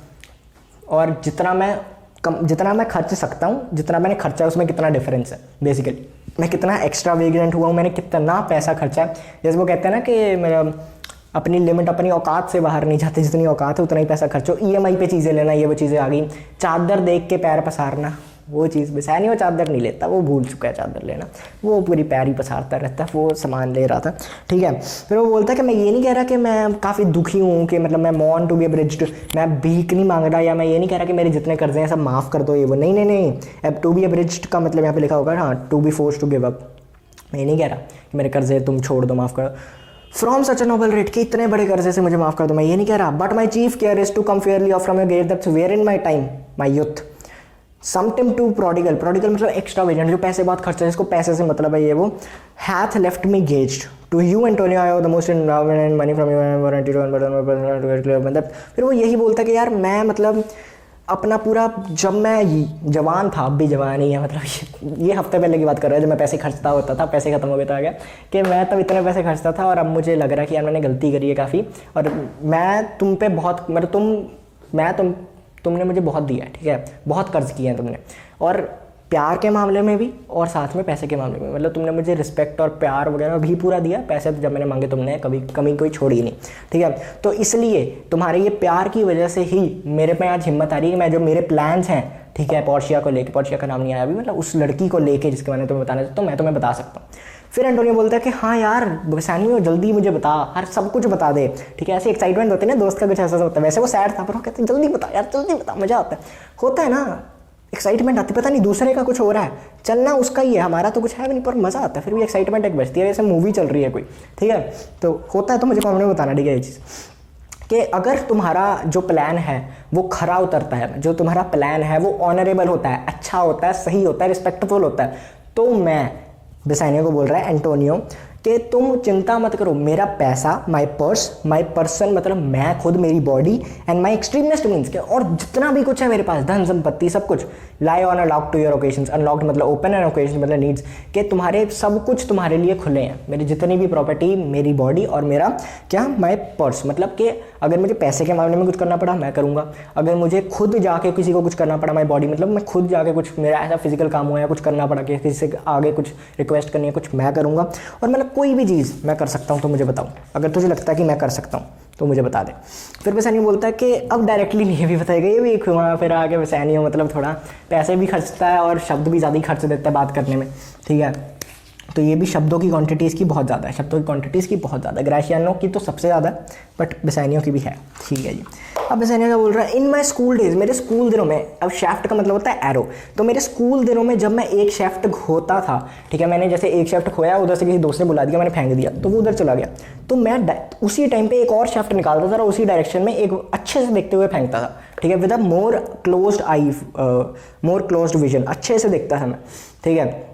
और जितना मैं खर्च सकता हूँ, जितना मैंने खर्चा है उसमें कितना डिफरेंस है बेसिकली। मैं कितना एक्स्ट्रा वेगरेंट हुआ हूँ, मैंने कितना पैसा खर्चा है। जैसे वो कहते हैं ना कि मेरा अपनी लिमिट, अपनी औकात से बाहर नहीं जाते, जितनी औकात है उतना ही पैसा खर्चो। ईएमआई पे चीज़ें लेना, ये वो चीज़ें आ गई। चादर देख के पैर पसारना, वो चीज़ बसाया नहीं, वो चादर नहीं लेता, वो भूल चुका है चादर लेना, वो पूरी पैर ही पसारता रहता है, वो सामान ले रहा था, ठीक है। फिर वो बोलता है कि मैं ये नहीं कह रहा कि मैं काफ़ी दुखी हूँ, कि मतलब मैं मॉन टू बी अब्रिज्ड, मैं भीख नहीं मांग रहा, या मैं ये नहीं कह रहा कि मेरे जितने कर्जे हैं सब माफ़ कर दो, ये वो नहीं नहीं नहीं। अब टू बी अब्रिज्ड का मतलब यहाँ पे लिखा होगा, हाँ, to be force to give up. मैं ये नहीं कह रहा कि मेरे कर्जे तुम छोड़ दो, माफ़ करो, from such a Nobel rate, के इतने बड़े कर्जे से मुझे माफ़ कर दो, मैं ये नहीं कह रहा। But my chief care is to come fairly off from your great depths where in my time my youth something too prodigal, prodigal मतलब एक्स्ट्रा वेजेंट, जो पैसे बहुत खर्चा है, जिसको पैसे से मतलब है, ये वो hath left me gazed to you Antonio I have the most and money from you warranty to मतलब। फिर वो यही बोलता है कि यार मैं मतलब अपना पूरा, जब मैं जवान था, अब भी जवान ही है, मतलब ये हफ्ते पहले की बात कर रहा है, जब मैं पैसे खर्चता होता था, पैसे खत्म हो गए, आ गया कि मैं तब इतने पैसे खर्चता था, और अब मुझे लग रहा है कि यार मैंने गलती करी है काफ़ी, और मैं तुम पे बहुत मतलब तुमने मुझे बहुत दिया है, ठीक है, बहुत कर्ज किए हैं तुमने, और प्यार के मामले में भी और साथ में पैसे के मामले में, मतलब तुमने मुझे रिस्पेक्ट और प्यार वगैरह भी पूरा दिया, पैसे तो जब मैंने मांगे तुमने कभी कमी कोई छोड़ी नहीं, ठीक है। तो इसलिए तुम्हारे ये प्यार की वजह से ही मेरे पे आज हिम्मत आ रही है कि मैं जो मेरे प्लान्स हैं, ठीक है, पोर्शिया को लेके, पोर्शिया का नाम नहीं आया अभी, मतलब उस लड़की को लेके जिसके मैंने तुम्हें बताना चाहता हूँ, मैं तुम्हें बता सकता हूँ। फिर एंटोनियो बोलता है कि हाँ यार बेसानियो जल्दी मुझे बता, हर सब कुछ बता दे, ठीक है। ऐसी एक्साइटमेंट होती है ना दोस्त का, कुछ ऐसा होता है, वैसे वो सैड था पर वो कहते हैं जल्दी बता यार, जल्दी बता, मज़ा आता है, होता है ना, एक्साइटमेंट आती, पता नहीं दूसरे का कुछ हो रहा है, चलना उसका ही है, हमारा तो कुछ है भी नहीं, पर मज़ा आता है, फिर भी एक्साइटमेंट एक बचती है, जैसे मूवी चल रही है कोई, ठीक है, तो होता है। तो मुझे कॉमेंट में बताना, ठीक है, ये चीज़ कि अगर तुम्हारा जो प्लान है वो खरा उतरता है, जो तुम्हारा प्लान है वो ऑनरेबल होता है, अच्छा होता है, सही होता है, रिस्पेक्टफुल होता है, तो मैं बेसानियो को बोल रहा है एंटोनियो कि तुम चिंता मत करो, मेरा पैसा, माई पर्स, माई पर्सन मतलब मैं खुद, मेरी बॉडी, एंड माई एक्सट्रीमनेस्ट मीन्स के, और जितना भी कुछ है मेरे पास, धन संपत्ति सब कुछ, lie on unlocked to your occasions, unlocked मतलब ओपन एंड ओकेजन मतलब नीड्स, कि तुम्हारे सब कुछ तुम्हारे लिए खुले हैं, मेरी जितनी भी प्रॉपर्टी, मेरी बॉडी और मेरा क्या, माई पर्स, मतलब कि अगर मुझे पैसे के मामले में कुछ करना पड़ा मैं करूँगा, अगर मुझे खुद जाके किसी को कुछ करना पड़ा, माई बॉडी मतलब मैं खुद जाके कुछ, मेरा ऐसा फिजिकल काम हुआ है, कुछ करना पड़ा कि किसी से आगे कुछ रिक्वेस्ट करनी है, कुछ मैं करूँगा, और मतलब कोई भी चीज़ मैं कर सकता हूँ, तो मुझे बताओ, अगर तुझे लगता है कि मैं कर सकता हूँ तो मुझे बता दे। फिर बेसानियो बोलता है कि अब डायरेक्टली नहीं भी बताएगा, ये भी एक घुमा फिर आके बेसानियो मतलब थोड़ा पैसे भी खर्चता है और शब्द भी ज़्यादा ही खर्च देता है बात करने में, ठीक है। तो ये भी शब्दों की क्वांटिटी इसकी बहुत ज़्यादा है, शब्दों की क्वांटिटी इसकी बहुत ज़्यादा है, ग्राशियानो की तो सबसे ज़्यादा है, बट बेसानियो की भी है, ठीक है जी। अब बेसानियो क्या बोल रहा है, इन माई स्कूल डेज, मेरे स्कूल दिनों में, अब शेफ्ट का मतलब होता है एरो, तो मेरे स्कूल दिनों में जब मैं एक शेफ्ट खोता था, ठीक है, मैंने जैसे एक शेफ्ट खोया, उधर से किसी दोस्त ने बुला दिया, मैंने फेंक दिया, तो वो उधर चला गया, तो मैं उसी टाइम पे एक और शेफ्ट निकालता था और उसी डायरेक्शन में एक अच्छे से देखते हुए फेंकता था, ठीक है, with a more closed eye, more closed vision, अच्छे से देखता था मैं, ठीक है।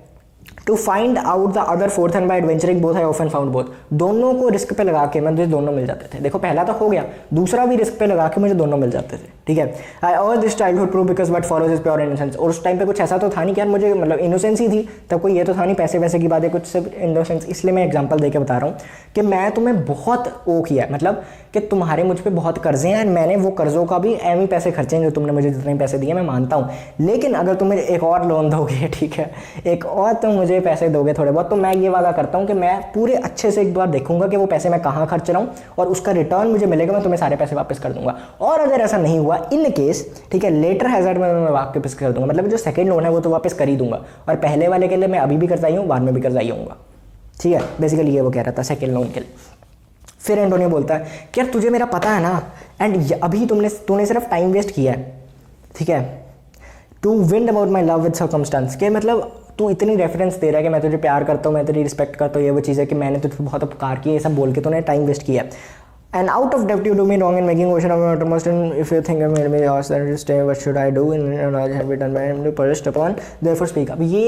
To find out the other forth and by adventuring both I often found both, दोनों को रिस्क पे लगा के मुझे दोनों मिल जाते थे, देखो पहला तो हो गया, दूसरा भी रिस्क पे लगा के मुझे दोनों मिल जाते थे, ठीक है। I all this childhood proof because but follows is pure innocence, और उस टाइम पे कुछ ऐसा तो था नहीं कि यार मुझे मतलब इनोसेंस ही थी, तब कोई ये तो था नहीं पैसे वैसे की बात है, कुछ सिर्फ इनोसेंस, इसलिए मैं एग्जाम्पल दे के बता रहा हूँ कि मैं तुम्हें बहुत वो किया, मतलब कि तुम्हारे मुझ पर बहुत कर्जे हैं, एंड मैंने वो कर्जों का भी एम ही पैसे खर्चे हैं जो तुमने मुझे जितने पैसे दिए, मैं मानता हूँ, लेकिन अगर तुम मुझे एक और लोन दोगे, ठीक है, एक और तुम मुझे पैसे दोगे थोड़े बहुत, तो मैं ये वादा करता हूँ कि मैं पूरे अच्छे से एक बार देखूंगा कि वो पैसे मैं कहाँ खर्च रहा हूँ, और उसका रिटर्न मुझे मिलेगा, मैं तुम्हें सारे पैसे वापस कर दूंगा। और अगर ऐसा नहीं हुआ इन केस, ठीक है, लेटर हैजर्ड में मैं वापस कर दूंगा, मतलब जो सेकंड लोन है वो तो वापस कर ही दूंगा, और पहले वाले के लिए मैं अभी भी कर्जाई हूँ, बाद में भी कर्जाई होऊंगा, ठीक है, बेसिकली ये वो कह रहा था सेकंड लोन के लिए। फिर एंटोनियो बोलता है कि यार तुझे मेरा पता है ना, एंड अभी तूने सिर्फ टाइम वेस्ट किया है, ठीक है, to wind about my love with circumstance, के मतलब तू इतनी रेफरेंस दे रहा है कि मैं तुझे प्यार करता हूँ, मैं तेरी रिस्पेक्ट करता हूँ, ये वो चीज़ है कि मैंने तुझे बहुत उपकार किया, ये सब बोल के तूने टाइम वेस्ट किया। And out of depth you do me wrong in making ocean of my uttermost, and if you think I made me yours then just stay, what should I do, and I have done my to persist upon therefore speak। अब ये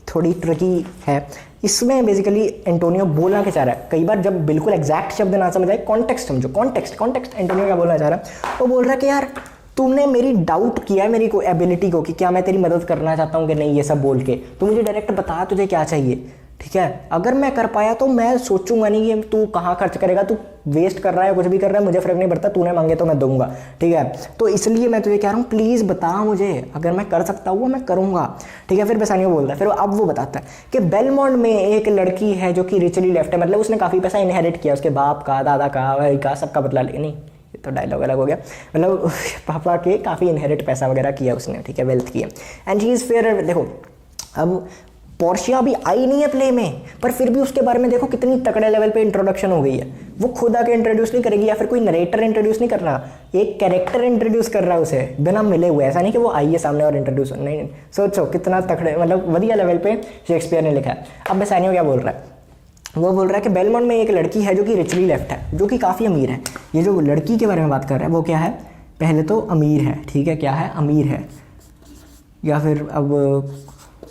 थोड़ी tricky है, इसमें basically Antonio बोलना क्या चाह रहा है, कई बार जब बिल्कुल एग्जैक्ट शब्द ना समझ आए, कॉन्टेक्स्ट समझो, कॉन्टेक्स्ट एंटोनियो क्या बोलना चाह रहा है, वो बोल रहा है कि यार तुमने मेरी डाउट किया है मेरी एबिलिटी को कि क्या मैं तेरी मदद करना चाहता हूँ कि नहीं, ये सब बोल के तो मुझे डायरेक्ट बता तुझे क्या चाहिए, ठीक है। अगर मैं कर पाया तो मैं सोचूंगा नहीं कि तू कहाँ खर्च करेगा, तू वेस्ट कर रहा है, कुछ भी कर रहा है, मुझे फर्क नहीं पड़ता, तूने मांगे तो मैं दूंगा, ठीक है। तो इसलिए मैं तुझे कह रहा हूँ प्लीज़ बता मुझे, अगर मैं कर सकता हूँ मैं करूँगा, ठीक है। फिर बेसानियो बोलता है, फिर अब वो बताता है कि बेलमोंड में एक लड़की है जो कि रिचली लेफ्ट है, मतलब उसने काफ़ी पैसा इनहेरिट किया, उसके बाप का, दादा का, भाई का, सबका बदला ले, नहीं ये तो डायलॉग अलग हो गया, मतलब पापा के काफ़ी इनहेरिट पैसा वगैरह किया उसने, ठीक है, वेल्थ किया। And she is fair. देखो अब पोर्शिया भी आई नहीं है प्ले में, पर फिर भी उसके बारे में देखो कितनी तगड़े लेवल पे इंट्रोडक्शन हो गई है। वो खुद आके इंट्रोड्यूस नहीं करेगी या फिर कोई नरेटर इंट्रोड्यूस नहीं कर रहा, एक कैरेक्टर इंट्रोड्यूस कर रहा है उसे बिना मिले हुए। ऐसा नहीं कि वो आई है सामने और इंट्रोड्यूस, नहीं। सोचो कितना तगड़े, मतलब वधिया लेवल पे शेक्सपियर ने लिखा है। अब बेसानियो क्या बोल रहा है, वो बोल रहा है कि बेलमोंड में एक लड़की है जो कि रिचली लेफ्ट है, जो कि काफ़ी अमीर है। ये जो लड़की के बारे में बात कर रहा है वो क्या है, पहले तो अमीर है, ठीक है, क्या है, अमीर है, या फिर अब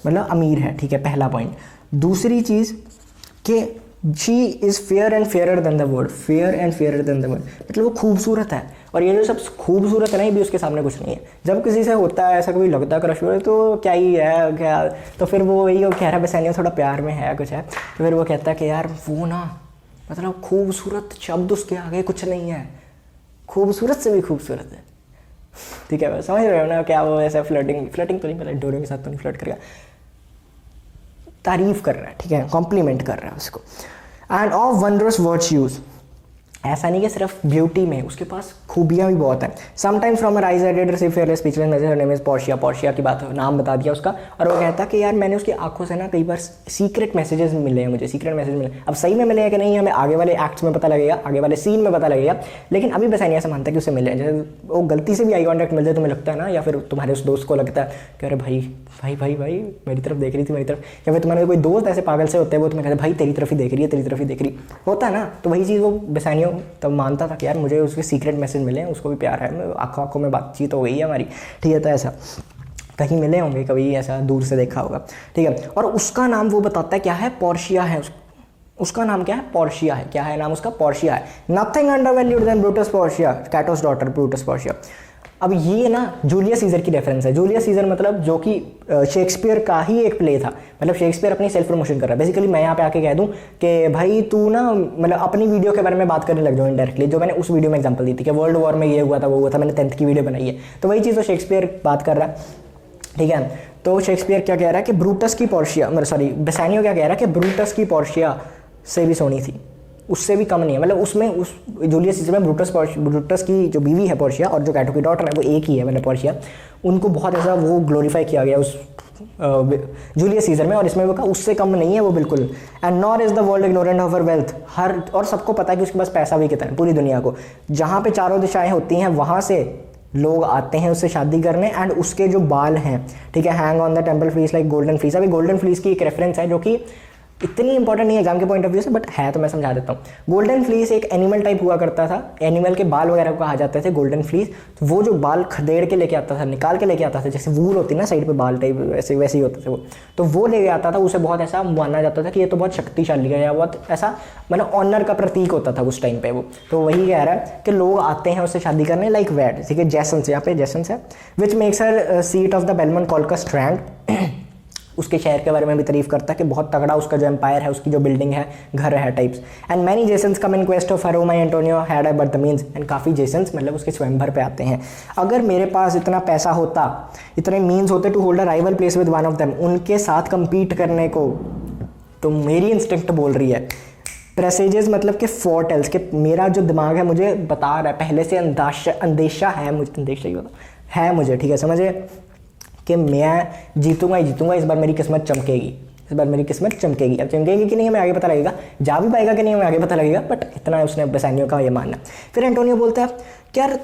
मतलब अमीर है, ठीक है, पहला पॉइंट। दूसरी चीज़ कि she is fair and fairer then the world, fair and fairer then the world, मतलब वो खूबसूरत है। और ये जो सब खूबसूरत है ना, ये भी उसके सामने कुछ नहीं है। जब किसी से होता है ऐसा, कभी लगता है क्रश हो तो क्या ही है क्या, तो फिर वो वही कह रहा है बेसानियो थोड़ा प्यार में है कुछ है, तो फिर वो कहता है कि यार वो ना, मतलब खूबसूरत शब्द उसके आगे कुछ नहीं है, खूबसूरत से भी खूबसूरत है, ठीक है। समझ रहे हो ना, क्या वो ऐसा फ्लर्टिंग तो नहीं, पहले डोरियो के साथ तो नहीं फ्लर्ट करेगा, तारीफ कर रहा है, ठीक है, कॉम्प्लीमेंट कर रहा है उसको। एंड ऑफ वंडरस वर्च्यूज, ऐसा नहीं कि सिर्फ ब्यूटी में, उसके पास खूबियाँ भी बहुत हैं। Sometimes from her eyes I did receive fearless speechless message, her name is Portia, Portia की बात, नाम बता दिया उसका। और वो कहता कि यार मैंने उसकी आंखों से ना कई बार सीक्रेट मैसेजेस मिले हैं मुझे, सीक्रेट मैसेज मिले। अब सही में मिले हैं कि नहीं हमें आगे वाले एक्ट्स में पता लगेगा, आगे वाले सीन में पता लगेगा, लेकिन अभी बेसानियो ऐसा मानता है कि उसे मिले हैं। जैसे वो गलती से भी आई कॉन्टैक्ट मिल जाए, तुम्हें लगता है ना, या फिर तुम्हारे उस दोस्त को लगता है कि अरे भाई भाई भाई भाई मेरी तरफ देख रही थी, मेरी तरफ, या फिर तुम्हारे कोई दोस्त ऐसे पागल से होते हैं, वो तुम्हें कहते हैं भाई तेरी तरफ ही देख रही है, तेरी तरफ ही देख रही होता है ना। तो वही चीज़ वो बेसानियो तब मानता था कि यार मुझे उसके सीक्रेट मैसेज मिले हैं, उसको भी प्यार है, आंखों आंखों में बातचीत हो गई है हमारी, ठीक है। तो ऐसा कहीं मिले होंगे, कभी ऐसा दूर से देखा होगा, ठीक है। और उसका नाम वो बताता है क्या है, पोर्शिया है। उसका नाम क्या है, पोर्शिया है। क्या है नाम उसका, पोर्शिया है। Nothing undervalued than Brutus Portia, Cato's daughter Brutus Portia. अब ये ना जूलियस सीजर की रेफरेंस है। जूलियस सीजर मतलब जो कि शेक्सपियर का ही एक प्ले था, मतलब शेक्सपियर अपनी सेल्फ प्रमोशन कर रहा है। बेसिकली मैं यहाँ पे आके कह दूँ कि भाई तू ना मतलब अपनी वीडियो के बारे में बात करने लग जाओ इनडायरेक्टली, जो मैंने उस वीडियो में एग्जांपल दी थी कि वर्ल्ड वॉर में ये हुआ था वो हुआ था, मैंने 10th की वीडियो बनाई है, तो वही चीज़ तो शेक्सपियर बात कर रहा है, ठीक है। तो शेक्सपियर क्या कह रहा है कि ब्रूटस की पोर्शिया, मतलब सॉरी बेसानियो क्या कह रहा है कि ब्रूटस की पोर्शिया से भी सोनी थी, उससे भी कम नहीं है। मतलब उसमें उस जूलियस सीजर में ब्रूटस की जो बीवी है पोर्शिया और जो कैटो की डॉटर है वो एक ही है, मतलब पोर्शिया, उनको बहुत ऐसा वो ग्लोरीफाई किया गया उस जूलियस सीजर में, और इसमें वो कहा उससे कम नहीं है वो बिल्कुल। And nor is the world ignorant of her wealth, हर और सबको पता है कि उसके पास पैसा भी कितना है, पूरी दुनिया को, जहाँ पे चारों दिशाएं होती हैं वहाँ से लोग आते हैं उससे शादी करने। एंड उसके जो बाल हैं, ठीक है, hang on the temple fleece like golden fleece. अभी गोल्डन फ्लीस की एक रेफरेंस है जो कि इतनी इंपॉर्टेंट नहीं है एग्जाम के पॉइंट ऑफ व्यू से, बट है तो मैं समझा देता हूँ। गोल्डन फ्लीस एक एनिमल टाइप हुआ करता था, एनिमल के बाल वगैरह को कहा जाते थे गोल्डन फ्लीस। तो वो जो बाल खदेड़ के लेके आता था, निकाल के लेके आता था, जैसे वूल होती है ना साइड पे बाल टाइप, वैसे ही होते थे वो, तो वो लेके आता था। उसे बहुत ऐसा माना जाता था कि ये तो बहुत शक्तिशाली है, या बहुत ऐसा मतलब ऑनर का प्रतीक होता था उस टाइम पे वो। तो वही कह रहा है कि लोग आते हैं उससे शादी करने लाइक वैड, ठीक है, जेसन्स, यहाँ पे जेसन्स है, which makes her seat of the Belmont Colchos strand. उसके शहर के बारे में भी तारीफ करता है कि बहुत तगड़ा उसका जो एम्पायर है, उसकी जो बिल्डिंग है, घर है types. And many Jason's come in quest of her my Antonio had but the means. And काफ़ी जेसन्स मतलब उसके स्वयंवर पे आते हैं। अगर मेरे पास इतना पैसा होता, इतने मीन्स होते to hold a rival place with one of them, उनके साथ कंपीट करने को, तो मेरी इंस्टिंक्ट बोल रही है, प्रेसेजेस मतलब कि फोरटेल्स, के मेरा जो दिमाग है मुझे बता रहा है, पहले से अंदेशा है मुझे, अंदेशा ही होता है मुझे, ठीक है, समझे, कि मैं जीतूंगा ही जीतूंगा, इस बार मेरी किस्मत चमकेगी, इस बार मेरी किस्मत चमकेगी। अब चमकेगी कि नहीं हमें आगे पता लगेगा, जा भी पाएगा कि नहीं हमें आगे पता लगेगा, बट इतना उसने बेसानियो का ये मानना। फिर एंटोनियो बोलता है कि यार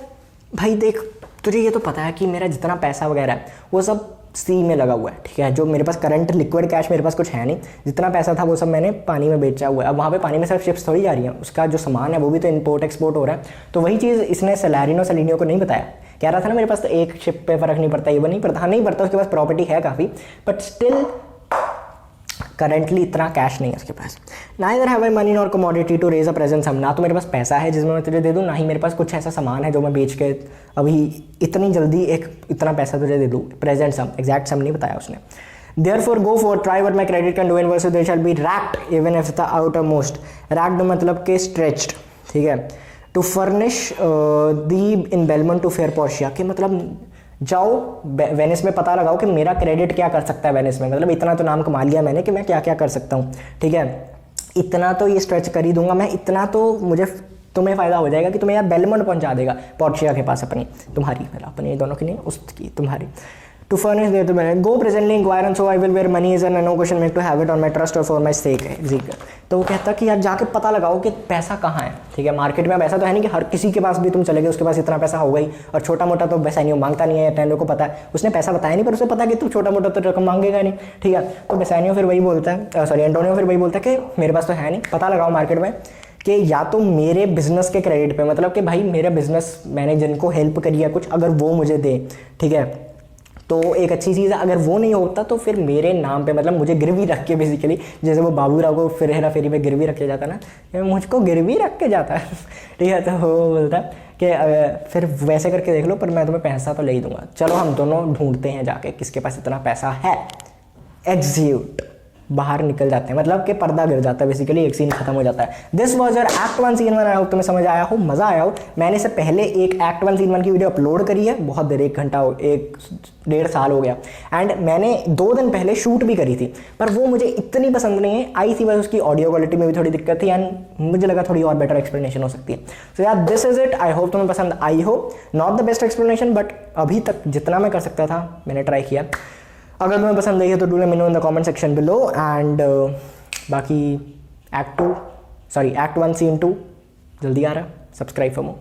भाई देख, तुझे ये तो पता है कि मेरा जितना पैसा वगैरह है वो सब सी में लगा हुआ है, ठीक है, जो मेरे पास करंट लिक्विड कैश मेरे पास कुछ है नहीं, जितना पैसा था वो सब मैंने पानी में बेचा हुआ है। अब वहाँ पे पानी में सिर्फ शिप्स थोड़ी जा रही हैं, उसका जो सामान है वो भी तो इंपोर्ट एक्सपोर्ट हो रहा है। तो वही चीज़ इसने सैलारिनो सेलिनियो को नहीं बताया, कह रहा था ना मेरे पास तो एक शिप पे फ़र्क नहीं पड़ता, ये वो नहीं पड़ता, हाँ नहीं पड़ता, उसके पास प्रॉपर्टी है काफ़ी, बट स्टिल करेंटली इतना कैश नहीं है उसके पास। Neither have I money nor commodity to raise a present sum, ना तो मेरे पास पैसा है जिसमें मैं तुझे दे दूँ, ना ही मेरे पास कुछ ऐसा सामान है जो मैं बेच के अभी इतनी जल्दी एक इतना पैसा तुझे दे दूँ, प्रेजेंट सम, एग्जैक्ट सम नहीं बताया उसने। Therefore go for try what my credit can do and versus they shall be racked even if the outermost. Racked मतलब के stretched, ठीक है. To furnish the in Belmont to fair Portia, कि मतलब जाओ वेनिस में पता लगाओ कि मेरा क्रेडिट क्या कर सकता है वेनिस में, मतलब इतना तो नाम कमा लिया मैंने कि मैं क्या क्या कर सकता हूँ, ठीक है. इतना तो ये स्ट्रेच कर ही दूंगा मैं, इतना तो मुझे तुम्हें फ़ायदा हो जाएगा कि तुम्हें यार बेलमंड पहुंचा देगा पोर्शिया के पास अपनी, तुम्हारी, मेरा अपनी, दोनों की नहीं, उसकी, तुम्हारी. टू फर्निश देयर टू मैंने go presently inquire and so I will where money is and no question make to have it on my trust or for my sake है. तो वो कहता कि यार जाके पता लगाओ कि पैसा कहाँ है, ठीक है. मार्केट में अब ऐसा तो है नहीं कि हर किसी के पास भी तुम चले गए उसके पास इतना पैसा होगा ही, और छोटा मोटा तो बेसानियो मांगता नहीं है. टेंडो को पता है, उसने पैसा बताया नहीं पर उसे पता है कि तू छोटा मोटा तो रकम मांगेगा नहीं, ठीक है. तो बेसानियो फिर वही बोलता है, सॉरी एंटोनियो फिर वही बोलता है कि मेरे पास तो है नहीं, पता लगाओ मार्केट में कि या तो मेरे बिजनेस के क्रेडिट पे, मतलब कि भाई मेरा बिजनेस मैंने जिनको हेल्प करी है कुछ, अगर वो मुझे दे, ठीक है, तो एक अच्छी चीज़ है. अगर वो नहीं होता तो फिर मेरे नाम पे, मतलब मुझे गिरवी रख के, बेसिकली जैसे वो बाबूराव को फिर हेरा फेरी में गिरवी रख के जाता ना, मुझको गिरवी रख के जाता है, ठीक है. तो वो बोलता है कि फिर वैसे करके देख लो पर मैं तुम्हें पैसा तो ले ही दूंगा. चलो हम दोनों ढूंढते हैं जाके किसके पास इतना पैसा है. एग्जीक्यूट, बाहर निकल जाते हैं, मतलब कि पर्दा गिर जाता है, बेसिकली एक सीन खत्म हो जाता है. This was your act 1 scene 1. I hope तुम्हें समझ आया हो, मज़ा आया हो. मैंने इससे पहले एक एक्ट 1 सीन 1 की वीडियो अपलोड करी है, बहुत देर, 1 घंटा, 1-1.5 साल हो गया, एंड मैंने 2 दिन पहले शूट भी करी थी, पर वो मुझे इतनी पसंद नहीं है आई थी, बस उसकी ऑडियो क्वालिटी में भी थोड़ी दिक्कत थी, एंड मुझे लगा थोड़ी और बेटर एक्सप्लेनेशन हो सकती है. सो यार this is it. I hope तुम्हें पसंद आई हो. Not the best explanation but अभी तक जितना मैं कर सकता था मैंने ट्राई किया. अगर तुम्हें पसंद आई है तो do let me know in the comment section below. And बाकी एक्ट 1 सीन 2 जल्दी आ रहा है. Subscribe for more.